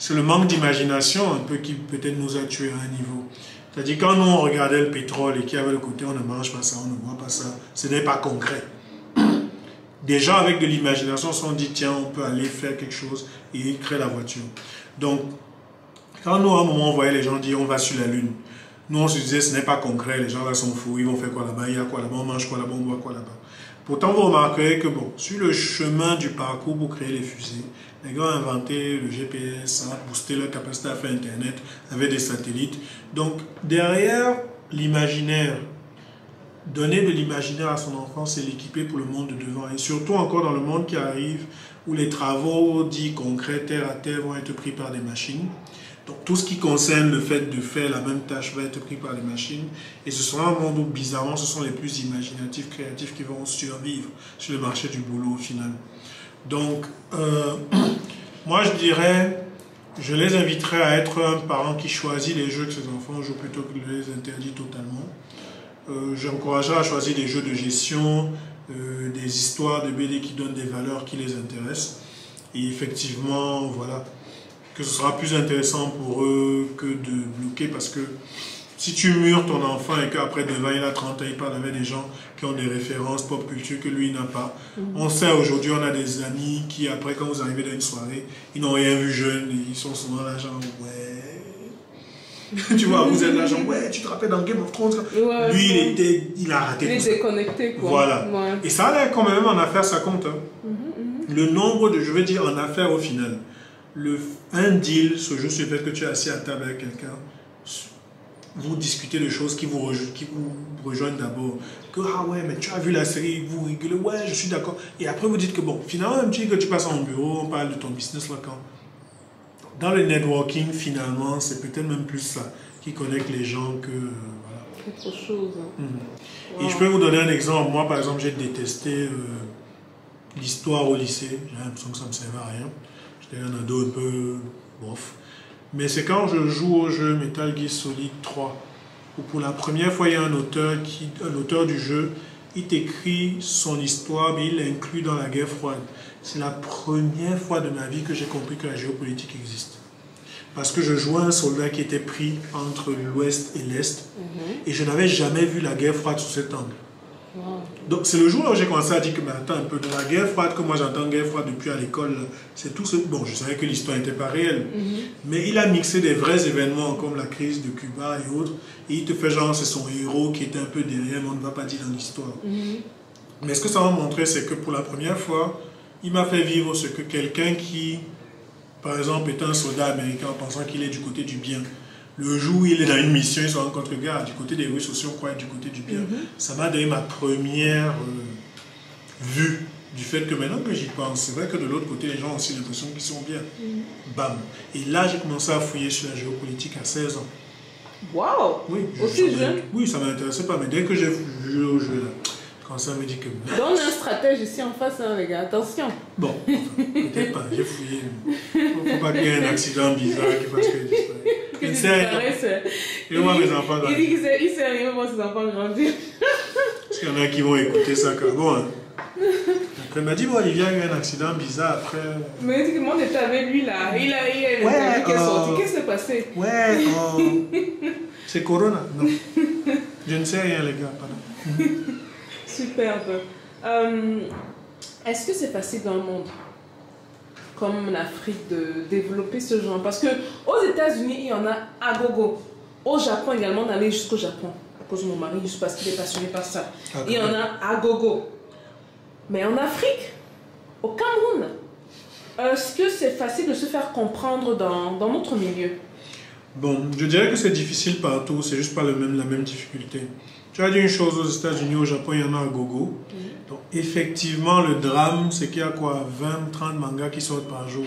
c'est le manque d'imagination un peu qui peut-être nous a tués à un niveau. C'est-à-dire quand nous on regardait le pétrole et qu'il y avait le côté on ne mange pas ça, on ne voit pas ça, ce n'est pas concret. Des gens avec de l'imagination se sont dit tiens on peut aller faire quelque chose et ils créent la voiture. Donc quand nous à un moment on voyait les gens dire on va sur la lune, nous on se disait ce n'est pas concret, les gens là sont fous, ils vont faire quoi là-bas, il y a quoi là-bas, on mange quoi là-bas, on boit quoi là-bas. Pourtant vous remarquerez que bon, sur le chemin du parcours pour créer les fusées, les gars ont inventé le GPS, ça a boosté leur capacité à faire Internet avec des satellites. Donc derrière l'imaginaire, donner de l'imaginaire à son enfant, c'est l'équiper pour le monde de devant. Et surtout encore dans le monde qui arrive, où les travaux dits concrets, terre à terre, vont être pris par des machines. Donc tout ce qui concerne le fait de faire la même tâche va être pris par les machines. Et ce sera un monde où bizarrement ce sont les plus imaginatifs, créatifs qui vont survivre sur le marché du boulot au final. Donc moi je dirais, je les inviterais à être un parent qui choisit les jeux que ses enfants jouent plutôt que de les interdire totalement. J'encouragerais à choisir des jeux de gestion, des histoires de BD qui donnent des valeurs qui les intéressent. Et effectivement, voilà, que ce sera plus intéressant pour eux que de bloquer, parce que si tu mûres ton enfant et qu'après devant il a 30 ans, il parle avec des gens qui ont des références pop culture que lui n'a pas. On sait aujourd'hui, on a des amis qui après quand vous arrivez dans une soirée, ils n'ont rien vu jeune, ils sont souvent là genre ouais. Tu vois, vous êtes là genre ouais, tu te rappelles dans Game of Thrones, ouais, lui il a raté. Il est déconnecté quoi. Voilà. Ouais. Et ça là quand même en affaires ça compte. Hein. Le nombre de, je veux dire en affaires au final, un deal se joue sur le fait que tu es assis à table avec quelqu'un. Vous discutez de choses qui vous rejoignent d'abord. Que ah ouais, mais tu as vu la série, vous rigolez, ouais, je suis d'accord. Et après vous dites que bon, finalement, un petit que tu passes en bureau, on parle de ton business là quand. Dans le networking, finalement, c'est peut-être même plus ça qui connecte les gens que. Voilà. Autre chose. Hein. Wow. Et je peux vous donner un exemple. Moi, par exemple, j'ai détesté l'histoire au lycée. J'ai l'impression que ça ne me servait à rien. J'étais un ado un peu bof. Mais c'est quand je joue au jeu Metal Gear Solid 3, où pour la première fois, il y a un auteur du jeu, il t'écrit son histoire, mais il l'inclut dans la guerre froide. C'est la première fois de ma vie que j'ai compris que la géopolitique existe. Parce que je jouais un soldat qui était pris entre l'Ouest et l'Est, et je n'avais jamais vu la guerre froide sous cet angle. Wow. Donc c'est le jour où j'ai commencé à dire que mais attends un peu, de la guerre froide que moi j'entends guerre froide depuis à l'école, c'est tout ce... Bon, je savais que l'histoire n'était pas réelle, mais il a mixé des vrais événements comme la crise de Cuba et autres, et il te fait genre c'est son héros qui était un peu derrière, mais on ne va pas dire dans l'histoire. Mais ce que ça m'a montré, c'est que pour la première fois, il m'a fait vivre ce que quelqu'un qui, par exemple, est un soldat américain en pensant qu'il est du côté du bien, le jour où il est dans une mission, il se rencontre, gars, du côté des Russes aussi, on croit être du côté du bien. Ça m'a donné ma première vue du fait que maintenant que j'y pense, c'est vrai que de l'autre côté, les gens ont aussi l'impression qu'ils sont bien. Bam. Et là, j'ai commencé à fouiller sur la géopolitique à 16 ans. Waouh! Oui, aussi jeune? Oui, ça ne m'intéressait pas, mais dès que j'ai joué au jeu, là, quand ça me dit que... Donne un stratège ici en face, hein, les gars, attention. Bon, peut-être pas, j'ai fouillé. Il ne faut pas qu'il y ait un accident bizarre qui fasse que je disparaisse. Il sait rien. Et moi, mes enfants grandir. Il dit qu'il sait rien voir ses enfants grandir. Parce qu'il y en a qui vont écouter ça comme bon. Hein. Après, il m'a dit, bon, Olivier a eu un accident bizarre après. Mais il dit que moi, j'étais avec lui là. Il a eu un interview qui est sorti. Qu'est-ce qui s'est passé? Ouais, c'est Corona. Non. Je ne sais rien, les gars. Pardon. Superbe. Est-ce que c'est facile dans le monde comme l'Afrique de développer ce genre? Parce qu'aux États-Unis, il y en a à gogo. Au Japon également, on allait jusqu'au Japon. À cause de mon mari, juste parce qu'il est passionné par ça. Il y en a à gogo. Mais en Afrique, au Cameroun, est-ce que c'est facile de se faire comprendre dans notre milieu? Bon, je dirais que c'est difficile partout, c'est juste pas la même difficulté. Tu as dit une chose aux États-Unis, au Japon, il y en a à gogo. Donc, effectivement, le drame, c'est qu'il y a quoi, 20, 30 mangas qui sortent par jour.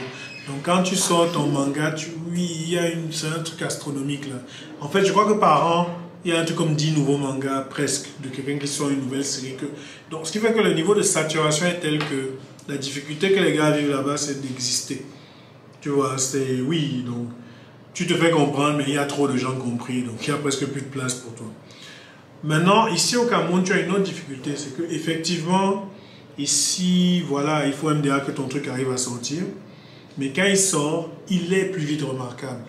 Donc, quand tu sors ton manga, oui, il y a c'est un truc astronomique là. En fait, je crois que par an, il y a un truc comme 10 nouveaux mangas, presque, de quelqu'un qui sort une nouvelle série. Donc, ce qui fait que le niveau de saturation est tel que la difficulté que les gars vivent là-bas, c'est d'exister. Tu vois, c'est... Oui, donc, tu te fais comprendre, mais il y a trop de gens compris, donc il n'y a presque plus de place pour toi. Maintenant, ici au Cameroun, tu as une autre difficulté, c'est qu'effectivement, ici, voilà, il faut MDA que ton truc arrive à sortir. mais quand il sort, il est plus vite remarquable.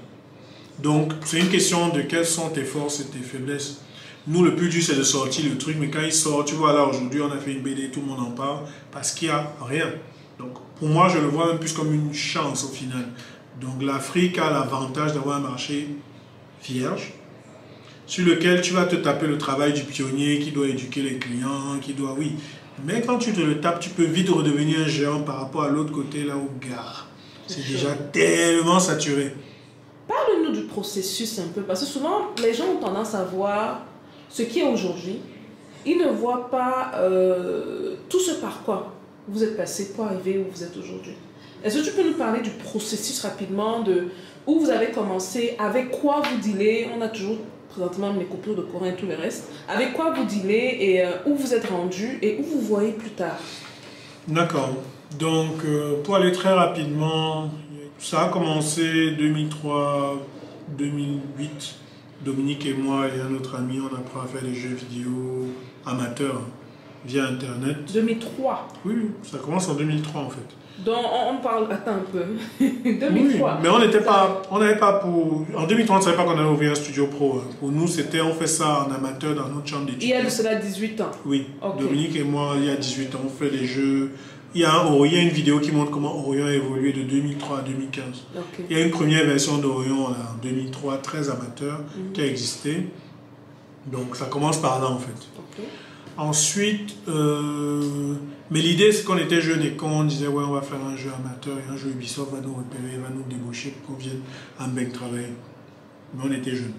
Donc, c'est une question de quelles sont tes forces et tes faiblesses. Nous, le plus dur, c'est de sortir le truc, mais quand il sort, tu vois, là, aujourd'hui, on a fait une BD, tout le monde en parle, parce qu'il n'y a rien. Donc, pour moi, je le vois un peu plus comme une chance, au final. Donc, l'Afrique a l'avantage d'avoir un marché vierge, sur lequel tu vas te taper le travail du pionnier, qui doit éduquer les clients, qui doit, oui. Mais quand tu te le tapes, tu peux vite redevenir un géant par rapport à l'autre côté, là, au gars. C'est déjà tellement saturé. Parle-nous du processus un peu, parce que souvent, les gens ont tendance à voir ce qui est aujourd'hui. Ils ne voient pas tout ce par quoi vous êtes passé pour arriver où vous êtes aujourd'hui. Est-ce que tu peux nous parler du processus rapidement, de où vous avez commencé, avec quoi vous dealez? On a toujours présentement mes coupures de courant et tout le reste. Avec quoi vous dealez et où vous êtes rendu et où vous voyez plus tard? D'accord. Donc, pour aller très rapidement, ça a commencé 2003, 2008. Dominique et moi et un autre ami, on apprend à faire des jeux vidéo amateurs via Internet. 2003? Oui, ça commence en 2003 en fait. Donc on parle, attends un peu, 2003. Oui, mais on n'avait pas pour... En 2003, on ne savait pas qu'on allait ouvrir un studio pro. Pour nous, c'était, on fait ça en amateur dans notre chambre d'études. Il y a de cela 18 ans? Oui, okay. Dominique et moi, il y a 18 ans, on fait des jeux... Il y a une vidéo qui montre comment Orion a évolué de 2003 à 2015. Okay. Il y a une première version d'Orion en 2003, très amateur, qui a existé. Donc ça commence par là en fait. Okay. Ensuite, mais l'idée c'est qu'on était jeunes et qu'on disait ouais on va faire un jeu amateur et un jeu Ubisoft va nous repérer, va nous débaucher pour qu'on vienne à Mbengue travailler. Mais on était jeunes.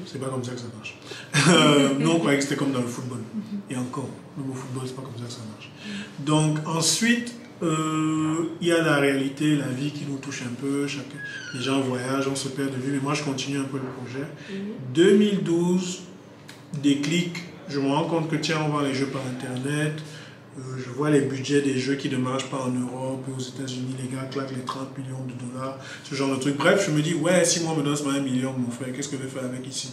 C'est pas comme ça que ça marche. Nous on croyait que c'était comme dans le football. Et encore, le mot football c'est pas comme ça que ça marche. Donc ensuite, il y a la réalité, la vie qui nous touche un peu. Les gens voyagent, on se perd de vue. Mais moi je continue un peu le projet. 2012, déclic, je me rends compte que tiens on vend les jeux par internet. Je vois les budgets des jeux qui ne marchent pas en Europe, aux États-Unis, les gars claquent les 30 millions de dollars, ce genre de truc. Bref, je me dis, ouais, si moi me donne 1 million, mon frère, qu'est-ce que je vais faire avec ici?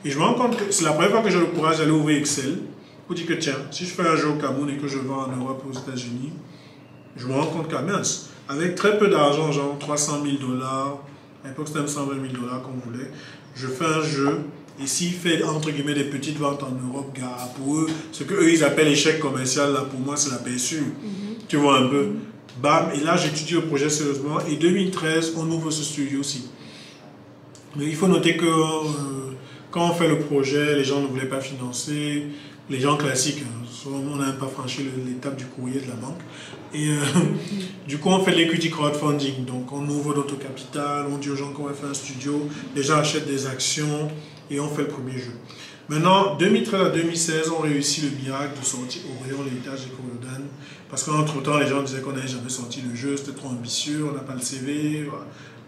Et je me rends compte que c'est la première fois que j'ai le courage d'aller ouvrir Excel pour dire que tiens, si je fais un jeu au Cameroun et que je vends en Europe et aux États-Unis, je me rends compte qu'à mince, avec très peu d'argent, genre 300 000 dollars, à l'époque c'était même 120 000 dollars qu'on voulait, je fais un jeu. Et s'il fait, entre guillemets, des petites ventes en Europe, gars, pour eux, ce qu'eux, ils appellent échec commercial, là, pour moi, c'est la paix sûre. Tu vois un peu. Bam, et là, j'étudie le projet sérieusement. Et 2013, on ouvre ce studio aussi. Mais il faut noter que quand on fait le projet, les gens ne voulaient pas financer. Les gens classiques, souvent, on n'a même pas franchi l'étape du courrier de la banque. Et du coup, on fait de l'equity crowdfunding. Donc, on ouvre notre capital, on dit aux gens qu'on va faire un studio. Les gens achètent des actions. Et on fait le premier jeu. Maintenant, 2013 à 2016, on réussit le miracle de sortir Orion, l'héritage des Corodan. Parce qu'entre-temps, les gens disaient qu'on n'avait jamais sorti le jeu, c'était trop ambitieux, on n'a pas le CV.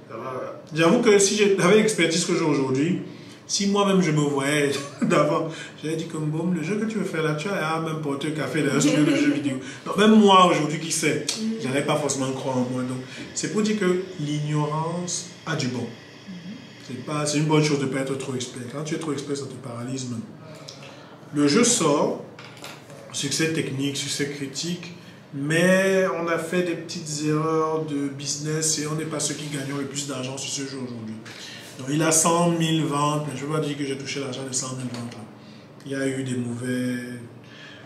Voilà. J'avoue que si j'avais l'expertise que j'ai aujourd'hui, si moi-même je me voyais d'avant, j'avais dit comme bon, le jeu que tu veux faire là, tu as même porté un café dans un studio de jeux vidéo. Donc, même moi aujourd'hui qui sais, je n'allais pas forcément croire en moi. Donc, c'est pour dire que l'ignorance a du bon. C'est une bonne chose de ne pas être trop expert. Quand tu es trop expert, ça te paralyse même. Le jeu sort, succès technique, succès critique, mais on a fait des petites erreurs de business et on n'est pas ceux qui gagnent le plus d'argent sur ce jeu aujourd'hui. Donc il a 100 000 ventes, mais je ne veux pas dire que j'ai touché l'argent des 100 000 ventes. Là. Il y a eu des mauvais...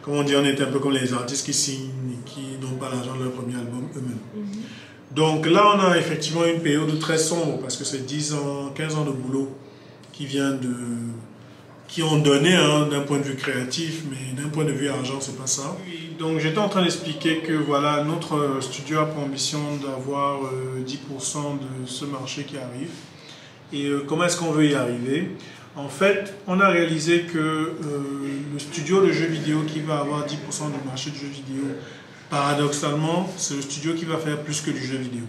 Comment on dit, on était un peu comme les artistes qui signent et qui n'ont pas l'argent de leur premier album eux-mêmes. Donc là, on a effectivement une période très sombre parce que c'est 10 ans, 15 ans de boulot qui ont donné d'un point de vue créatif, mais d'un point de vue argent, c'est pas ça. Donc j'étais en train d'expliquer que voilà, notre studio a pour ambition d'avoir 10% de ce marché qui arrive. Et comment est-ce qu'on veut y arriver? En fait, on a réalisé que le studio de jeux vidéo qui va avoir 10% du marché de jeux vidéo, paradoxalement, c'est le studio qui va faire plus que du jeu vidéo.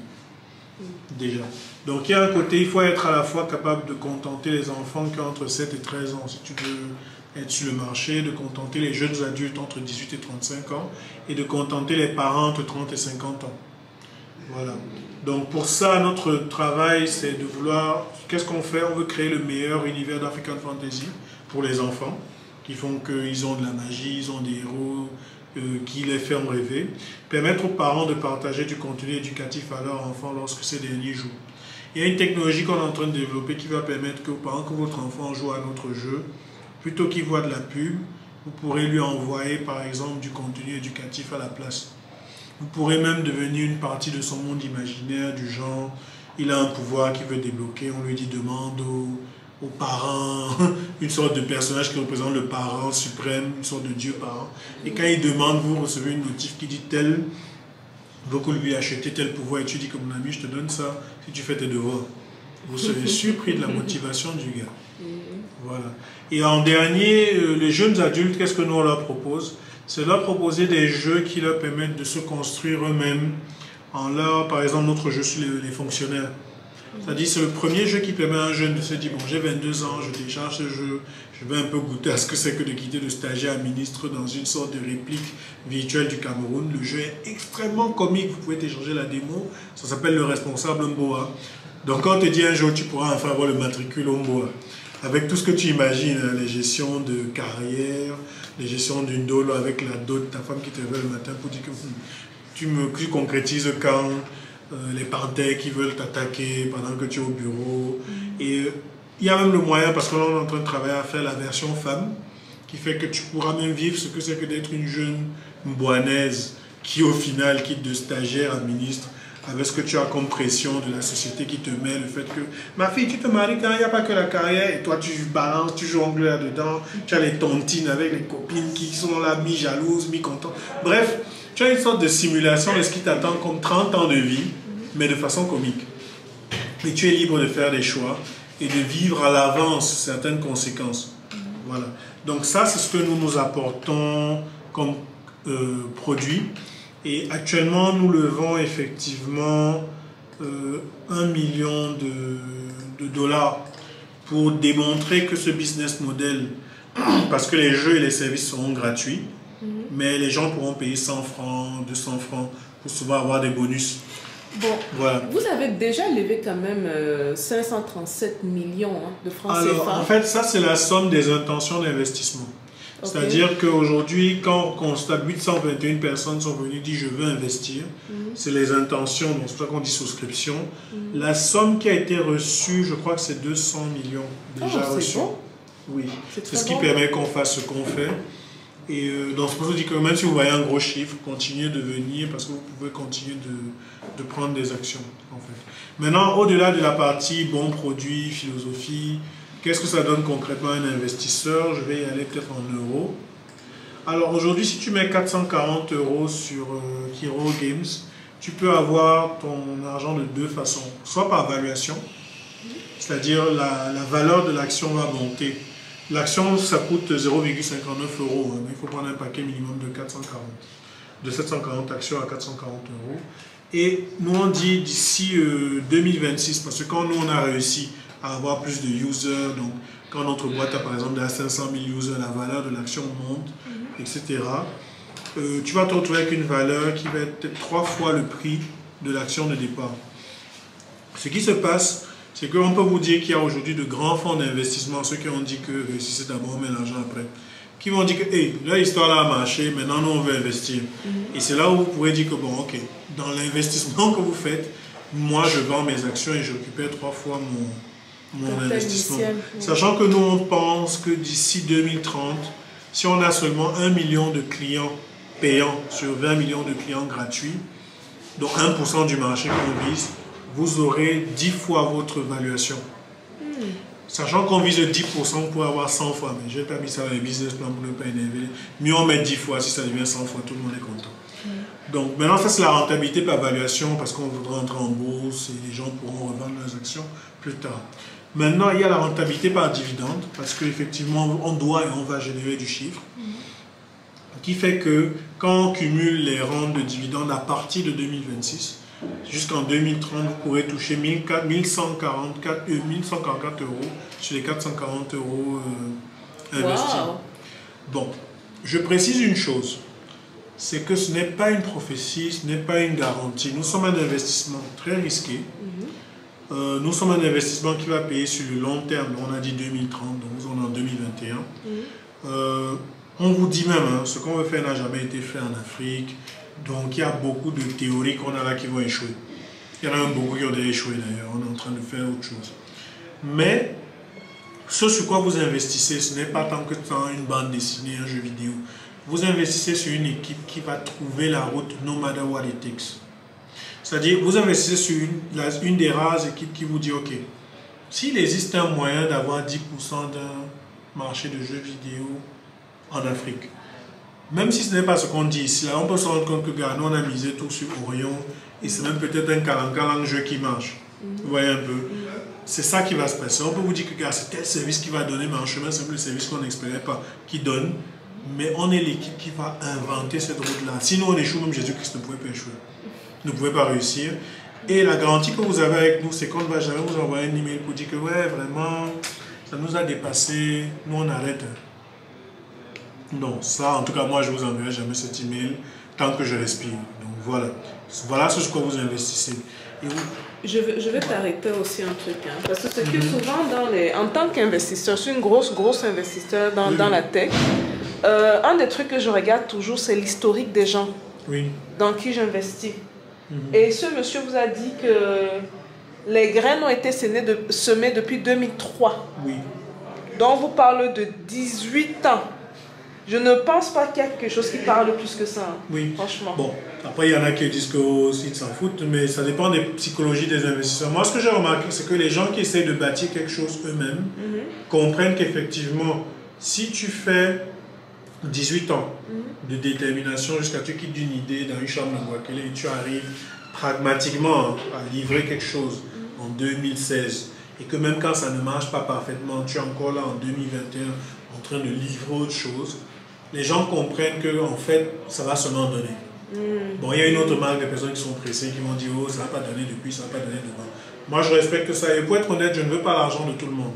Déjà. Donc il y a un côté, il faut être à la fois capable de contenter les enfants qui ont entre 7 et 13 ans, si tu veux être sur le marché, de contenter les jeunes adultes entre 18 et 35 ans, et de contenter les parents entre 30 et 50 ans. Voilà. Donc pour ça, notre travail, c'est de vouloir... Qu'est-ce qu'on fait? On veut créer le meilleur univers d'African Fantasy pour les enfants, qui font qu'ils ont de la magie, ils ont des héros, qui les feront rêver. Permettre aux parents de partager du contenu éducatif à leurs enfants lorsque ces derniers jouent. Il y a une technologie qu'on est en train de développer qui va permettre que pendant que votre enfant joue à notre jeu, plutôt qu'il voit de la pub, vous pourrez lui envoyer par exemple du contenu éducatif à la place. Vous pourrez même devenir une partie de son monde imaginaire du genre, il a un pouvoir qu'il veut débloquer, on lui dit demande aux parents, une sorte de personnage qui représente le parent suprême, une sorte de Dieu parent. Et quand il demande, vous recevez une notif qui dit tel, veut que lui acheter tel pouvoir et tu dis que mon ami, je te donne ça si tu fais tes devoirs. Vous serez surpris de la motivation du gars. Voilà. Et en dernier, les jeunes adultes, qu'est-ce que nous on leur propose? C'est leur proposer des jeux qui leur permettent de se construire eux-mêmes. Par exemple, notre jeu sur les fonctionnaires. C'est-à-dire, c'est le premier jeu qui permet à un jeune de se dire, bon, j'ai 22 ans, je télécharge ce jeu, je vais un peu goûter à ce que c'est que de quitter de stagiaire à ministre dans une sorte de réplique virtuelle du Cameroun. Le jeu est extrêmement comique, vous pouvez télécharger la démo, ça s'appelle Le Responsable Mboa. Donc quand on te dit un jour, tu pourras enfin avoir le matricule Mboa. Avec tout ce que tu imagines, hein, les gestions de carrière, les gestions d'une dot avec la dot, ta femme qui te réveille le matin pour dire que tu concrétises quand les panthères qui veulent t'attaquer pendant que tu es au bureau. Et il y a même le moyen, parce qu'on est en train de travailler à faire la version femme, qui fait que tu pourras même vivre ce que c'est que d'être une jeune mbouanaise qui au final quitte de stagiaire à ministre, avec ce que tu as comme pression de la société qui te met, le fait que ma fille, tu te maries quand il n'y a pas que la carrière et toi tu balances, tu jongles là-dedans, tu as les tontines avec les copines qui sont là, mi-jalouses, mi-contentes. Bref, tu as une sorte de simulation de ce qui t'attend comme 30 ans de vie, mais de façon comique. Et tu es libre de faire des choix et de vivre à l'avance certaines conséquences. Voilà. Donc ça, c'est ce que nous nous apportons comme produit. Et actuellement, nous levons effectivement 1 million de dollars pour démontrer que ce business model, parce que les jeux et les services seront gratuits, mais les gens pourront payer 100 francs, 200 francs pour souvent avoir des bonus. Bon, voilà. Vous avez déjà levé quand même 537 millions de francs CFA. Alors, en fait, ça, c'est la somme des intentions d'investissement. Okay. C'est-à-dire qu'aujourd'hui, quand on constate 821 personnes sont venues dire je veux investir, c'est les intentions, donc c'est pour ça qu'on dit souscription. La somme qui a été reçue, je crois que c'est 200 millions déjà reçus. Bon. Oui, c'est ce qui permet qu'on fasse ce qu'on fait. Et donc c'est pour ça que je dis que même si vous voyez un gros chiffre, continuez de venir parce que vous pouvez continuer de prendre des actions en fait. Maintenant, au-delà de la partie bon produit, philosophie, qu'est-ce que ça donne concrètement à un investisseur? Je vais y aller peut-être en euros. Alors aujourd'hui, si tu mets 440 € sur Hero Games, tu peux avoir ton argent de deux façons. Soit par valuation, c'est-à-dire la valeur de l'action va monter. L'action, ça coûte 0,59 €, hein, mais il faut prendre un paquet minimum de 440. De 740 actions à 440 €. Et nous, on dit d'ici 2026, parce que quand nous, on a réussi à avoir plus de users, donc quand notre boîte a par exemple à 500 000 users, la valeur de l'action monte, etc. Tu vas te retrouver avec une valeur qui va être peut-être 3 fois le prix de l'action de départ. Ce qui se passe, c'est qu'on peut vous dire qu'il y a aujourd'hui de grands fonds d'investissement, ceux qui ont dit que réussissez d'abord, on met l'argent après, qui vont dire que hey, là, l'histoire là a marché, maintenant nous on veut investir. Et c'est là où vous pourrez dire que bon, ok, dans l'investissement que vous faites, moi je vends mes actions et je récupère 3 fois mon investissement. Sachant que nous on pense que d'ici 2030, si on a seulement 1 million de clients payants sur 20 millions de clients gratuits, donc 1% du marché qu'on vise, vous aurez 10 fois votre valuation. Sachant qu'on vise 10% pour avoir 100 fois, mais je n'ai pas mis ça dans les business plans pour ne pas énerver. Mieux on met 10 fois, si ça devient 100 fois, tout le monde est content. Donc maintenant, ça c'est la rentabilité par valuation, parce qu'on voudra entrer en bourse et les gens pourront revendre leurs actions plus tard. Maintenant, il y a la rentabilité par dividende, parce qu'effectivement, on doit et on va générer du chiffre, qui fait que quand on cumule les rentes de dividendes à partir de 2026, jusqu'en 2030, vous pourrez toucher 1144 € sur les 440 € investis. Wow. Bon, je précise une chose, c'est que ce n'est pas une prophétie, ce n'est pas une garantie. Nous sommes un investissement très risqué. Nous sommes un investissement qui va payer sur le long terme. On a dit 2030, donc nous sommes en 2021. On vous dit même, hein, ce qu'on veut faire n'a jamais été fait en Afrique. Donc il y a beaucoup de théories qu'on a là qui vont échouer. Il y en a même beaucoup qui ont déjà échoué d'ailleurs. On est en train de faire autre chose. Mais ce sur quoi vous investissez, ce n'est pas tant que tant une bande dessinée, un jeu vidéo. Vous investissez sur une équipe qui va trouver la route no matter what it takes. C'est-à-dire, vous investissez sur une des rares équipes qui vous dit, ok, s'il existe un moyen d'avoir 10% d'un marché de jeux vidéo en Afrique, même si ce n'est pas ce qu'on dit ici, là, on peut se rendre compte que, gars, nous, on a misé tout sur Orion, et c'est même peut-être un calancalan jeu qui marche. Vous voyez un peu? C'est ça qui va se passer. On peut vous dire que, gars, c'est tel service qui va donner, mais en chemin, c'est le service qu'on n'espérait pas, qui donne. Mais on est l'équipe qui va inventer cette route-là. Sinon, on échoue, même Jésus-Christ ne pouvait pas échouer. Ne pouvait pas réussir. Et la garantie que vous avez avec nous, c'est qu'on ne va jamais vous envoyer un email pour dire que, ouais, vraiment, ça nous a dépassé, nous, on arrête. Non, ça, en tout cas, moi, je ne vous enverrai jamais cet email tant que je respire. Donc, voilà. Voilà ce sur quoi vous investissez. Et vous... Je vais t'arrêter aussi un truc. Hein, parce que c'est que souvent, en tant qu'investisseur, je suis une grosse investisseur dans la tech. Un des trucs que je regarde toujours, c'est l'historique des gens dans qui j'investis. Et ce monsieur vous a dit que les graines ont été semées depuis 2003. Oui. Donc, vous parlez de 18 ans. Je ne pense pas qu'il y a quelque chose qui parle plus que ça. Oui. Franchement. Bon, après, il y en a qui disent qu'ils s'en foutent, mais ça dépend des psychologies des investisseurs. Moi, ce que j'ai remarqué, c'est que les gens qui essaient de bâtir quelque chose eux-mêmes comprennent qu'effectivement, si tu fais 18 ans de détermination jusqu'à ce que tu quittes une idée dans une chambre de Guakelé et tu arrives pragmatiquement à livrer quelque chose en 2016 et que même quand ça ne marche pas parfaitement, tu es encore là en 2021 en train de livrer autre chose, les gens comprennent que en fait ça va seulement donner. Bon, il y a une autre marque de personnes qui sont pressées, qui vont dire oh ça va pas donner depuis, ça va pas donner demain. Moi je respecte ça et pour être honnête, je ne veux pas l'argent de tout le monde.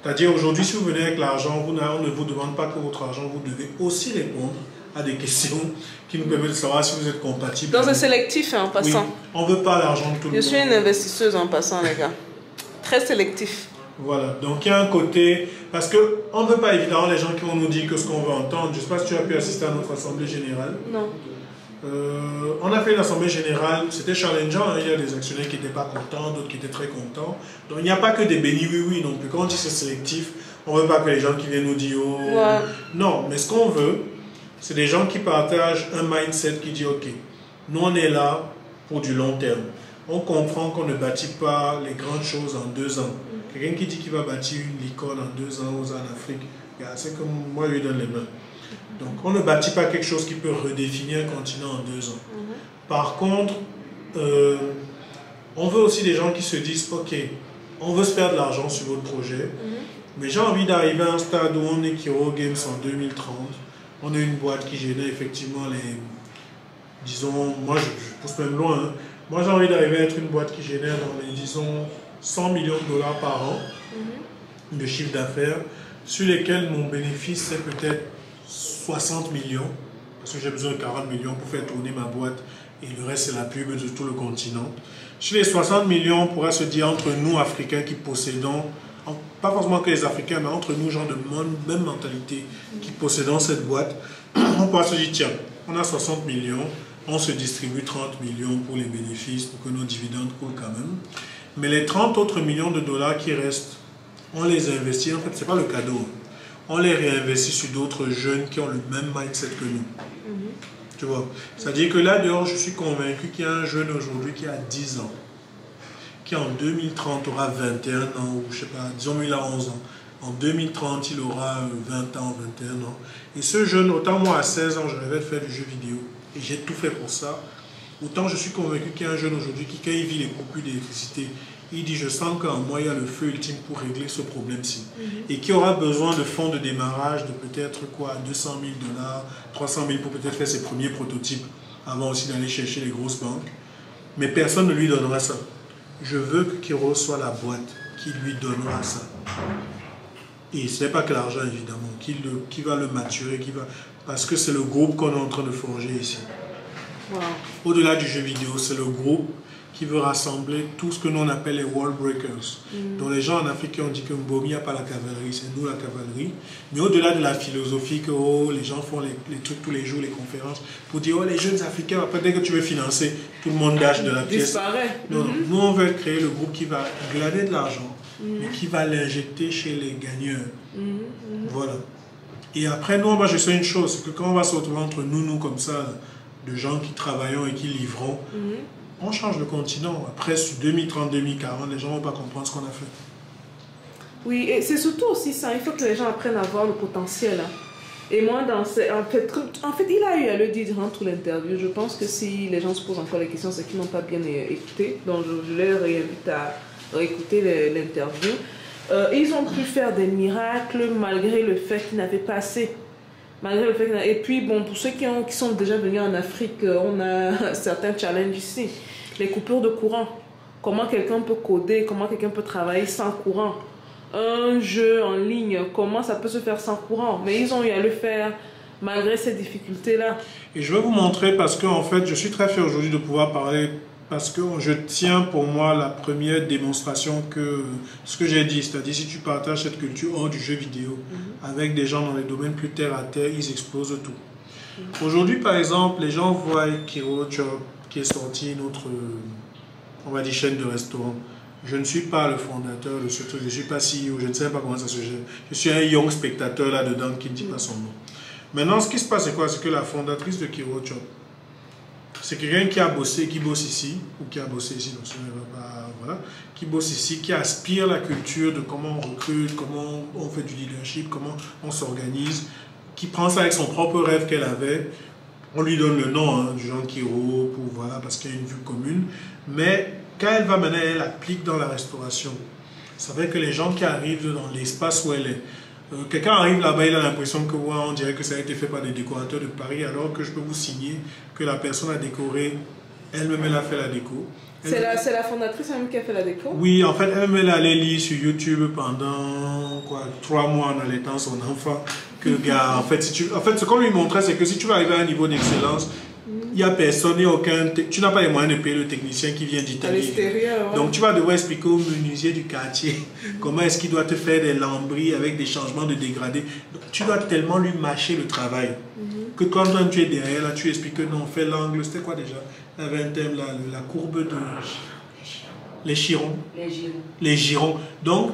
C'est-à-dire aujourd'hui, si vous venez avec l'argent, on ne vous demande pas que votre argent, vous devez aussi répondre à des questions qui nous permettent de savoir si vous êtes compatible. Donc c'est sélectif en passant. Oui, on ne veut pas l'argent de tout le monde. Je suis une investisseuse en passant, les gars. Très sélectif. Voilà, donc il y a un côté, parce qu'on ne veut pas évidemment les gens qui vont nous dire que ce qu'on veut entendre. Je ne sais pas si tu as pu assister à notre assemblée générale. Non. On a fait une assemblée générale, c'était challengeant, hein. Il y a des actionnaires qui n'étaient pas contents, d'autres qui étaient très contents. Donc il n'y a pas que des bénis oui non plus. Quand on dit c'est sélectif, on ne veut pas que les gens qui viennent nous dire oh. Ouais. Non, mais ce qu'on veut, c'est des gens qui partagent un mindset qui dit ok, nous on est là pour du long terme. On comprend qu'on ne bâtit pas les grandes choses en 2 ans. Quelqu'un qui dit qu'il va bâtir une licorne en 2 ans en Afrique, c'est comme moi je lui donne les mains. Donc on ne bâtit pas quelque chose qui peut redéfinir un continent en 2 ans. Par contre, on veut aussi des gens qui se disent ok, on veut se faire de l'argent sur votre projet, mais j'ai envie d'arriver à un stade où on est Kiro Games en 2030. On est une boîte qui génère effectivement les... Disons, moi je pousse même loin. Hein. Moi j'ai envie d'arriver à être une boîte qui génère dans les, disons, 100 millions de dollars par an de chiffre d'affaires, sur lesquels mon bénéfice c'est peut-être 60 millions, parce que j'ai besoin de 40 millions pour faire tourner ma boîte et le reste c'est la pub de tout le continent. Sur les 60 millions, on pourra se dire entre nous Africains qui possédons, pas forcément que les Africains, mais entre nous gens de même mentalité qui possédons cette boîte, on pourra se dire tiens, on a 60 millions, on se distribue 30 millions pour les bénéfices, pour que nos dividendes coulent quand même. Mais les 30 autres millions de dollars qui restent, on les investit, en fait c'est pas le cadeau. On les réinvestit sur d'autres jeunes qui ont le même mindset que nous. Tu vois? C'est-à-dire que là dehors, je suis convaincu qu'il y a un jeune aujourd'hui qui a 10 ans, qui en 2030 aura 21 ans, ou je sais pas, disons il a 11 ans. En 2030, il aura 20 ans, 21 ans. Et ce jeune, autant moi à 16 ans, je rêvais de faire du jeu vidéo, et j'ai tout fait pour ça, autant je suis convaincu qu'il y a un jeune aujourd'hui qui, quand il vit les coupures d'électricité, il dit je sens qu'en moi il y a le feu ultime pour régler ce problème-ci. Et qui aura besoin de fonds de démarrage de peut-être quoi, 200 000 dollars, 300 000 pour peut-être faire ses premiers prototypes, avant aussi d'aller chercher les grosses banques. Mais personne ne lui donnera ça. Je veux que Kiro soit la boîte qui lui donnera ça. Et ce n'est pas que l'argent évidemment, qui va le maturer, parce que c'est le groupe qu'on est en train de forger ici. Wow. Au-delà du jeu vidéo, c'est le groupe qui veut rassembler tout ce que nous on appelle les wall breakers. Donc les gens en Afrique ont dit que Mbomi n'a pas la cavalerie, c'est nous la cavalerie. Mais au-delà de la philosophie que les gens font les trucs tous les jours, les conférences, pour dire les jeunes Africains, après dès que tu veux financer, tout le monde lâche de la pièce. Disparaît. Non, nous on veut créer le groupe qui va glaner de l'argent, mais qui va l'injecter chez les gagneurs. Voilà. Et après, nous, moi je sais une chose, c'est que quand on va se retrouver entre nous comme ça, de gens qui travaillons et qui livrons, on change de continent. Après, sur 2030, 2040, les gens ne vont pas comprendre ce qu'on a fait. Oui, et c'est surtout aussi ça, il faut que les gens apprennent à voir le potentiel. Et moi, en fait, il a eu à le dire durant toute l'interview. Je pense que si les gens se posent encore les questions, c'est qu'ils n'ont pas bien écouté. Donc, je les réinvite à réécouter l'interview. Ils ont pu faire des miracles malgré le fait qu'ils n'avaient pas assez. Malgré le fait et puis, bon, pour ceux qui sont déjà venus en Afrique, on a certains challenges ici. Les coupures de courant. Comment quelqu'un peut coder, comment quelqu'un peut travailler sans courant. Un jeu en ligne, comment ça peut se faire sans courant. Mais ils ont eu à le faire malgré ces difficultés-là. Et je vais vous montrer parce que, en fait, je suis très fier aujourd'hui de pouvoir parler parce que je tiens pour moi la première démonstration que ce que j'ai dit, c'est-à-dire si tu partages cette culture hors du jeu vidéo avec des gens dans les domaines plus terre à terre, ils explosent tout. Aujourd'hui, par exemple, les gens voient Kiro Chop qui est sorti notre, on va dire, chaîne de restaurants. Je ne suis pas le fondateur de ce truc, je ne suis pas CEO, je ne sais pas comment ça se gère. Je suis un young spectateur là-dedans qui ne dit pas son nom. Maintenant, ce qui se passe, c'est quoi? C'est que la fondatrice de Kiro Chop, c'est quelqu'un qui a bossé, qui bosse ici, ou qui a bossé ici, donc voilà, qui bosse ici, qui aspire la culture de comment on recrute, comment on fait du leadership, comment on s'organise, qui prend ça avec son propre rêve qu'elle avait. On lui donne le nom du genre Kiro, voilà, parce qu'il y a une vue commune. Mais quand elle va maintenant, elle applique dans la restauration. Ça fait que les gens qui arrivent dans l'espace où elle est, quelqu'un arrive là-bas, il a l'impression que ouais, on dirait que ça a été fait par des décorateurs de Paris, alors que je peux vous signer que la personne a décoré, elle-même elle a fait la déco. C'est la fondatrice même qui a fait la déco? Oui, en fait, elle-même elle allait lire sur YouTube pendant 3 mois en allaitant son enfant. Que gars, en fait, ce qu'on lui montrait, c'est que si tu vas arriver à un niveau d'excellence, il n'y a personne, il n'y a aucun. Tu n'as pas les moyens de payer le technicien qui vient d'Italie. Ouais. Donc tu vas devoir expliquer au menuisier du quartier comment est-ce qu'il doit te faire des lambris avec des changements de dégradés. Donc, tu dois tellement lui mâcher le travail que quand toi tu es derrière, là, tu expliques que non, on fait l'angle. C'était quoi déjà? Il y avait un thème là, la courbe de. Les chirons. Les girons. Donc,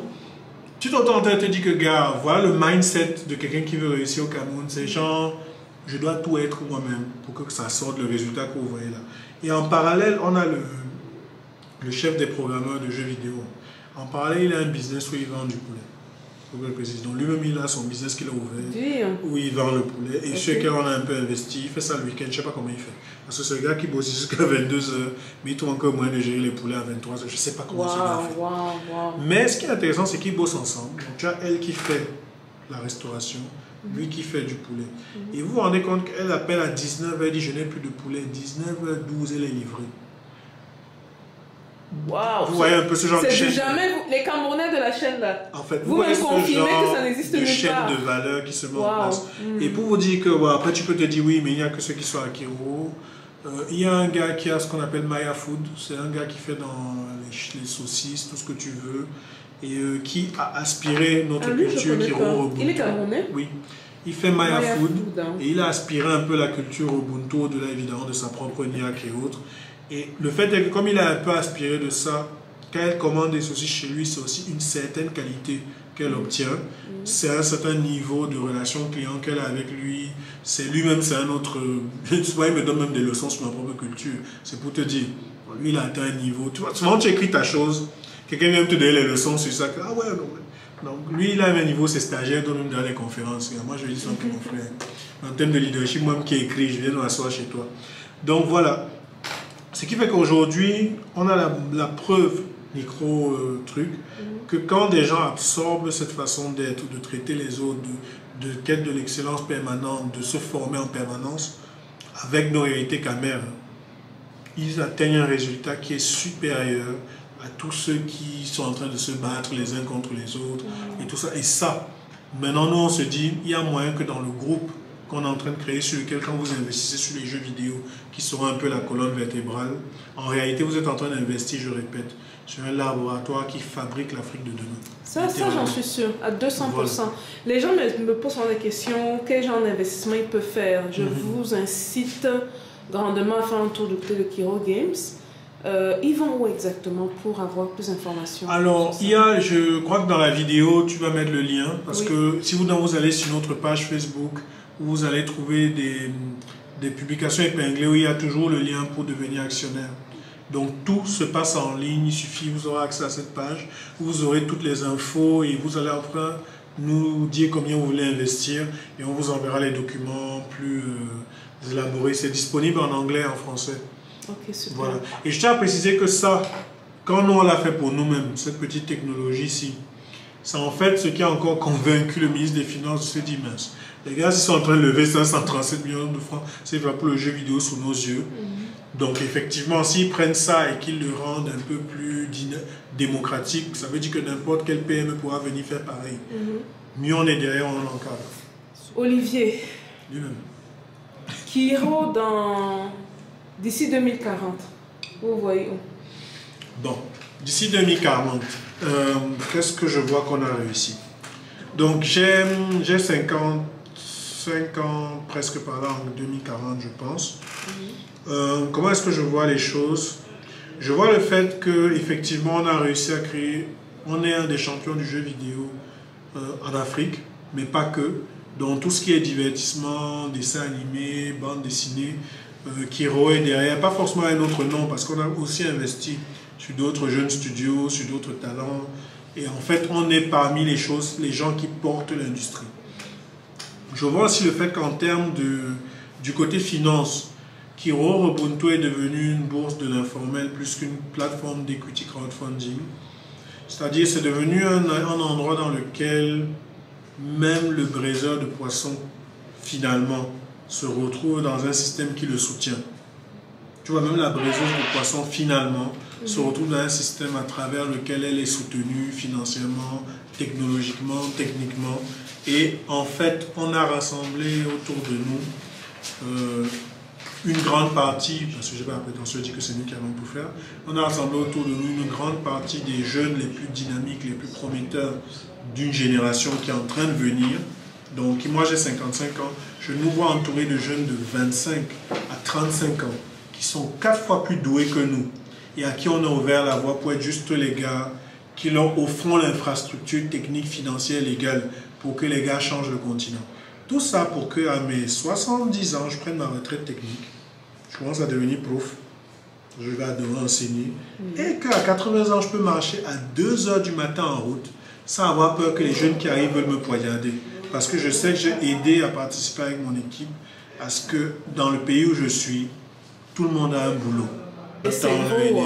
tu t'entends, te dis que gars, voilà le mindset de quelqu'un qui veut réussir au Cameroun. C'est genre. Je dois tout être moi-même pour que ça sorte le résultat que vous voyez là. Et en parallèle, on a le chef des programmeurs de jeux vidéo. En parallèle, il a un business où il vend du poulet. Donc lui-même, il a son business qu'il a ouvert, où il vend le poulet. Et sur lequel on a un peu investi. Il fait ça le week-end, je ne sais pas comment il fait. Parce que c'est le gars qui bosse jusqu'à 22h, mais il trouve encore moyen de gérer les poulets à 23h. Je ne sais pas comment ce gars fait. Mais ce qui est intéressant, c'est qu'ils bossent ensemble. Donc tu as elle qui fait la restauration, lui qui fait du poulet. Et vous vous rendez compte qu'elle appelle à 19h, elle dit je n'ai plus de poulet. 19h12, elle est livrée. Wow, vous voyez un peu ce genre de chaîne. Jamais les Camerounais de la chaîne là. En fait, vous me confirmez que ça n'existe nulle part. Chaîne de valeur qui se met en place. Et pour vous dire que après tu peux te dire oui, mais il n'y a que ceux qui sont à Kiro. Il y a un gars qui a ce qu'on appelle Maya Food. C'est un gars qui fait dans les saucisses, tout ce que tu veux. Et qui a aspiré notre culture Kiro. Il est Camerounais? Oui. Il fait Maya Food. Et il a aspiré un peu la culture Ubuntu, au-delà évidemment de sa propre niaque et autres. Et le fait est que comme il a un peu aspiré de ça, quand elle commande des saucisses chez lui, c'est aussi une certaine qualité qu'elle obtient. C'est un certain niveau de relation client qu'elle a avec lui. C'est lui-même, c'est un autre... il me donne même des leçons sur ma propre culture. C'est pour te dire, lui, il a atteint un niveau... Tu vois, souvent, tu écris ta chose, quelqu'un vient te donner les leçons sur ça. Ah ouais, non. Donc, lui, il a un niveau, c'est stagiaire, donne même dans les conférences. Et moi, je lui dis, c'est un peu mon frère. En termes de leadership, moi qui écris, je viens de m'asseoir chez toi. Donc, voilà. Ce qui fait qu'aujourd'hui, on a la preuve, micro-truc, que quand des gens absorbent cette façon d'être, de traiter les autres, de quête de l'excellence permanente, de se former en permanence, avec nos réalités camères, ils atteignent un résultat qui est supérieur à tous ceux qui sont en train de se battre les uns contre les autres, et tout ça. Et ça, maintenant, nous, on se dit, il y a moyen que dans le groupe, qu'on est en train de créer, sur lequel quand vous investissez sur les jeux vidéo, qui seront un peu la colonne vertébrale, en réalité vous êtes en train d'investir, je répète, sur un laboratoire qui fabrique l'Afrique de demain. Ça j'en suis sûre, à 200%. Voilà. Les gens me posent souvent des questions, quel genre d'investissement ils peuvent faire. Je vous incite grandement à faire un tour du côté de Kiro Games. Ils vont où exactement pour avoir plus d'informations? Alors, je crois que dans la vidéo, tu vas mettre le lien, parce que si vous allez sur notre page Facebook, où vous allez trouver des publications épinglées où il y a toujours le lien pour devenir actionnaire. Donc tout se passe en ligne, il suffit, vous aurez accès à cette page, où vous aurez toutes les infos et vous allez après nous dire combien vous voulez investir et on vous enverra les documents plus élaborés. C'est disponible en anglais et en français. Ok, super. Voilà. Et je tiens à préciser que ça, quand nous on l'a fait pour nous-mêmes, cette petite technologie-ci, c'est en fait ce qui a encore convaincu le ministre des Finances de se dire mince. Les gars, ils sont en train de lever 537 millions de francs, c'est pour le jeu vidéo sous nos yeux. Donc effectivement, s'ils prennent ça et qu'ils le rendent un peu plus démocratique, ça veut dire que n'importe quel PME pourra venir faire pareil. Mieux on est derrière, on l'encadre. Olivier, lui-même. Kiro d'ici 2040, vous voyez où? Bon, d'ici 2040, qu'est-ce que je vois qu'on a réussi? Donc j'ai 55 ans presque par là en 2040, je pense. Comment est-ce que je vois les choses? Je vois le fait qu'effectivement on a réussi à créer, on est un des champions du jeu vidéo en Afrique, mais pas que. Donc tout ce qui est divertissement, dessin animé, bande dessinée, Kiro est derrière, pas forcément un autre nom, parce qu'on a aussi investi sur d'autres jeunes studios, sur d'autres talents. Et en fait, on est parmi les gens qui portent l'industrie. Je vois aussi le fait qu'en termes du côté finance, Kiro Ubuntu est devenu une bourse de l'informel plus qu'une plateforme d'equity crowdfunding. C'est-à-dire c'est devenu un endroit dans lequel même le braiseur de poissons, finalement, se retrouve dans un système qui le soutient. Tu vois, même la braiseuse de poissons, finalement, se retrouve dans un système à travers lequel elle est soutenue financièrement, technologiquement, techniquement. Et en fait, on a rassemblé autour de nous une grande partie, parce que je n'ai pas la prétention de dire que c'est nous qui allons tout faire, on a rassemblé autour de nous une grande partie des jeunes les plus dynamiques, les plus prometteurs d'une génération qui est en train de venir. Donc moi j'ai 55 ans, je nous vois entourés de jeunes de 25 à 35 ans qui sont 4 fois plus doués que nous et à qui on a ouvert la voie pour être juste les gars qui leur offront l'infrastructure technique, financière, légale pour que les gars changent le continent. Tout ça pour que à mes 70 ans, je prenne ma retraite technique, je commence à devenir prof, je vais devoir enseigner, et qu'à 80 ans, je peux marcher à 2 h du matin en route sans avoir peur que les jeunes qui arrivent veulent me poignarder. Parce que je sais que j'ai aidé à participer avec mon équipe à ce que dans le pays où je suis, tout le monde a un boulot. Et c'est gros,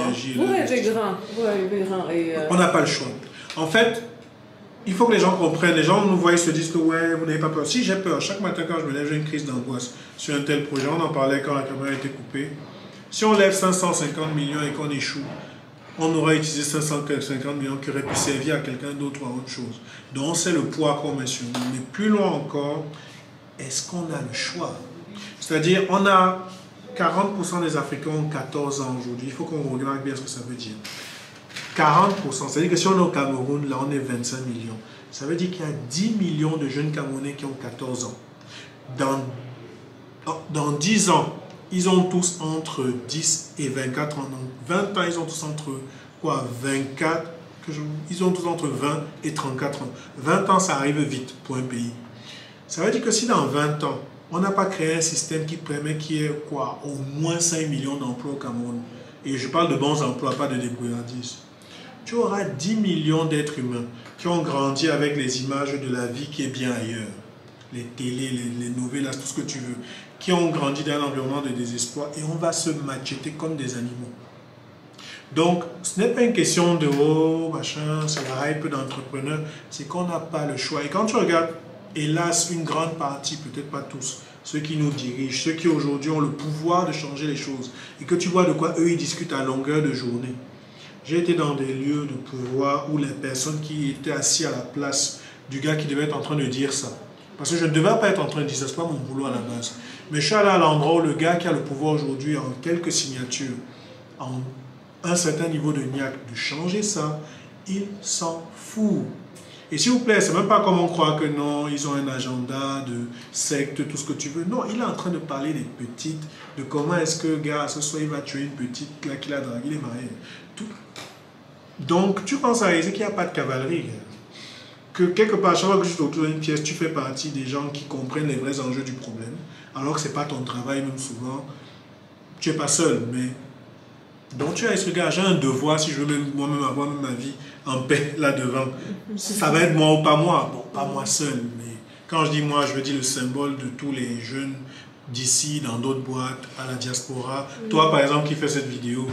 vous rêvez grand, On n'a pas le choix. En fait, il faut que les gens comprennent. Les gens nous voient et se disent que ouais, vous n'avez pas peur. Si j'ai peur, chaque matin quand je me lève, j'ai une crise d'angoisse sur un tel projet. On en parlait quand la caméra a été coupée. Si on lève 550 millions et qu'on échoue, on aura utilisé 550 millions qui auraient pu servir à quelqu'un d'autre ou à autre chose. Donc c'est le poids qu'on met sur nous. Mais plus loin encore, est-ce qu'on a le choix? C'est-à-dire, on a 40% des Africains ont 14 ans aujourd'hui. Il faut qu'on regarde bien ce que ça veut dire. 40%, c'est-à-dire que si on est au Cameroun, là on est 25 millions. Ça veut dire qu'il y a 10 millions de jeunes Camerounais qui ont 14 ans. Dans 10 ans, ils ont tous entre 10 et 24 ans. Donc 20 ans, ils ont tous entre quoi, 24, ils ont tous entre 20 et 34 ans. 20 ans, ça arrive vite pour un pays. Ça veut dire que si dans 20 ans, on n'a pas créé un système qui permet qu'il y ait quoi, au moins 5 millions d'emplois au Cameroun, et je parle de bons emplois, pas de débrouillardise, tu auras 10 millions d'êtres humains qui ont grandi avec les images de la vie qui est bien ailleurs. Les télés, les nouvelles, tout ce que tu veux, qui ont grandi dans un environnement de désespoir, et on va se macheter comme des animaux. Donc, ce n'est pas une question de « oh, machin, c'est la hype d'entrepreneur », c'est qu'on n'a pas le choix. Et quand tu regardes, hélas, une grande partie, peut-être pas tous, ceux qui nous dirigent, ceux qui aujourd'hui ont le pouvoir de changer les choses, et que tu vois de quoi eux, ils discutent à longueur de journée. J'ai été dans des lieux de pouvoir où les personnes qui étaient assis à la place du gars qui devait être en train de dire ça Parce que je ne devais pas être en train de dire ça, ce n'est pas mon boulot à la base. Mais je suis allé à l'endroit où le gars qui a le pouvoir aujourd'hui, en quelques signatures, en un certain niveau de niaque, de changer ça, il s'en fout. Et s'il vous plaît, c'est même pas comme on croit que non, ils ont un agenda de secte, tout ce que tu veux. Non, il est en train de parler des petites, de comment est-ce que, gars, ce soir, il va tuer une petite là qu'il a dragué, il est marié. Tout. Donc, tu penses à réaliser qu'il n'y a pas de cavalerie. Que quelque part, chaque fois que tu te retrouves dans une pièce, tu fais partie des gens qui comprennent les vrais enjeux du problème. Alors que ce n'est pas ton travail, même souvent. Tu n'es pas seul, mais... Donc tu as ce gars, j'ai un devoir, si je veux moi-même avoir ma vie en paix là-devant. Ça va être moi ou pas moi. Bon, pas moi seul, mais quand je dis moi, je veux dire le symbole de tous les jeunes d'ici, dans d'autres boîtes, à la diaspora. Toi, par exemple, qui fais cette vidéo,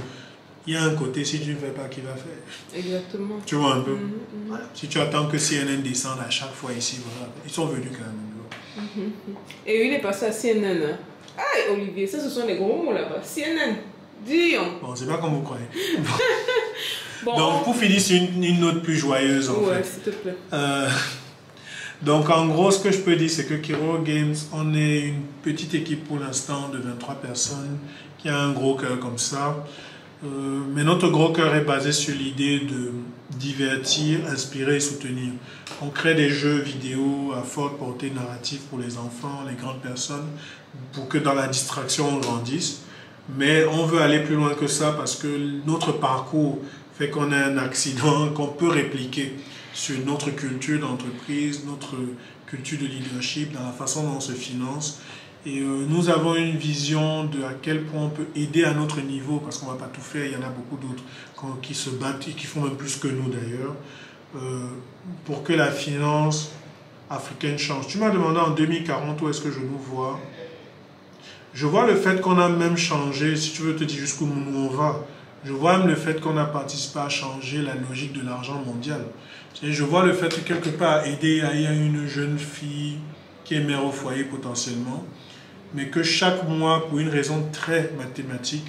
il y a un côté, si tu ne fais pas, qui va faire? Exactement. Tu vois un peu? Voilà. Si tu attends que CNN descende à chaque fois ici, voilà. Ils sont venus quand même. Et il est passé à CNN. Ah, Olivier, ça, ce sont les gros mots là-bas. CNN. Bon, c'est pas comme vous croyez. Bon. Donc, pour finir sur une note plus joyeuse, en fait. S'il te plaît. Donc, en gros, ce que je peux dire, c'est que Kiro Games, on est une petite équipe pour l'instant de 23 personnes qui a un gros cœur comme ça. Mais notre gros cœur est basé sur l'idée de divertir, inspirer et soutenir. On crée des jeux vidéo à forte portée narrative pour les enfants, les grandes personnes, pour que dans la distraction, on grandisse. Mais on veut aller plus loin que ça parce que notre parcours fait qu'on a un accident qu'on peut répliquer sur notre culture d'entreprise, notre culture de leadership, dans la façon dont on se finance. Et nous avons une vision de à quel point on peut aider à notre niveau, parce qu'on ne va pas tout faire, il y en a beaucoup d'autres qui se battent et qui font même plus que nous d'ailleurs, pour que la finance africaine change. Tu m'as demandé en 2040 où est-ce que je nous vois. Je vois le fait qu'on a même changé, si tu veux te dire jusqu'où nous on va, je vois même le fait qu'on a participé à changer la logique de l'argent mondial. Et je vois le fait que quelque part aider à une jeune fille qui est mère au foyer potentiellement, mais que chaque mois, pour une raison très mathématique,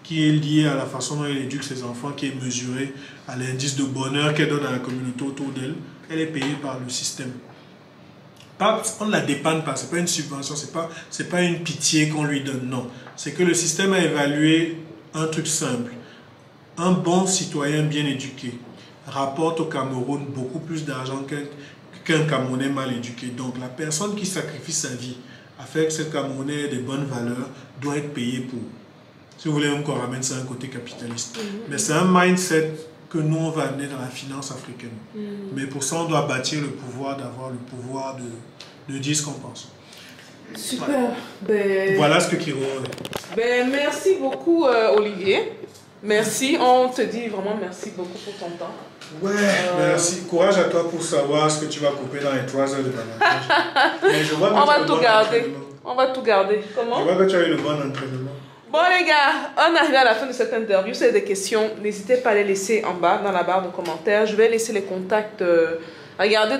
qui est liée à la façon dont elle éduque ses enfants, qui est mesurée à l'indice de bonheur qu'elle donne à la communauté autour d'elle, elle est payée par le système. On ne la dépanne pas, ce n'est pas une subvention, ce n'est pas une pitié qu'on lui donne, non. C'est que le système a évalué un truc simple. Un bon citoyen bien éduqué rapporte au Cameroun beaucoup plus d'argent qu'un Camerounais mal éduqué. Donc la personne qui sacrifie sa vie à faire que ce Camerounais ait des bonnes valeurs doit être payée pour. Si vous voulez même qu'on ramène ça à un côté capitaliste. Mais c'est un mindset que nous on va amener dans la finance africaine. Mais pour ça on doit bâtir le pouvoir, d'avoir le pouvoir de dire ce qu'on pense. Super. Voilà ce que Kiro est. Merci beaucoup Olivier. Merci, on te dit vraiment merci beaucoup pour ton temps. Ouais, merci. Courage à toi pour savoir ce que tu vas couper dans les 3 heures de bavardage. On va tout garder. On va tout garder. Comment? Je vois que tu as eu le bon entraînement. Bon les gars, on arrive à la fin de cette interview. Si vous avez des questions, n'hésitez pas à les laisser en bas dans la barre de commentaires. Je vais laisser les contacts. Regardez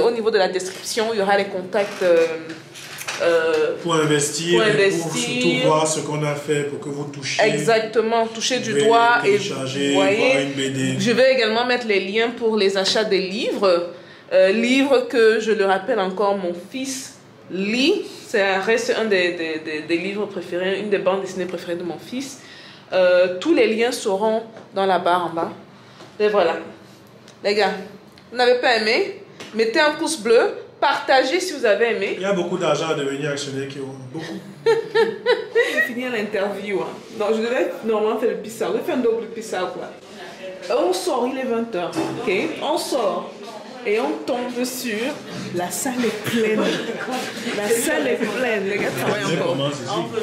au niveau de la description, il y aura les contacts. Pour investir, et pour surtout voir ce qu'on a fait pour que vous touchiez. Exactement, toucher du doigt et vous voyez, une BD. Je vais également mettre les liens pour les achats des livres. Livres que, je le rappelle encore, mon fils lit. Ça reste un des livres préférés, une des bandes dessinées préférées de mon fils. Tous les liens seront dans la barre en bas. Et voilà. Les gars, vous n'avez pas aimé? Mettez un pouce bleu. Partagez si vous avez aimé. Il y a beaucoup d'argent à devenir actionnaire qui ont beaucoup. Je vais finir l'interview. Hein. Donc, je devais normalement faire le pissard. Je vais faire un double pissard. On sort, il est 20h. Okay? On sort et on tombe sur la salle est pleine. La salle est pleine. Les gars travaillent encore.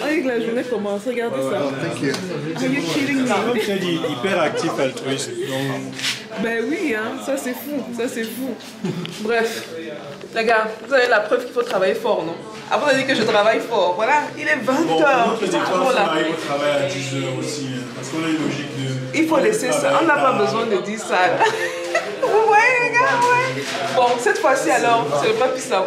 Avec la journée commence. Regardez ça. Are you kidding me? Comme tu as dit, hyper actif altruiste. Ben oui, hein, ça c'est fou, ça c'est fou. Bref, les gars, vous avez la preuve qu'il faut travailler fort, non? Après, on a dit que je travaille fort. Voilà, il est 20h. Bon, notre éditoire, on arrive au travail à 10h aussi, parce qu'on a une logique de... Il faut laisser ça, on n'a pas besoin de dire ça. Vous voyez, les gars, ouais. Bon, cette fois-ci alors, c'est le papi ça.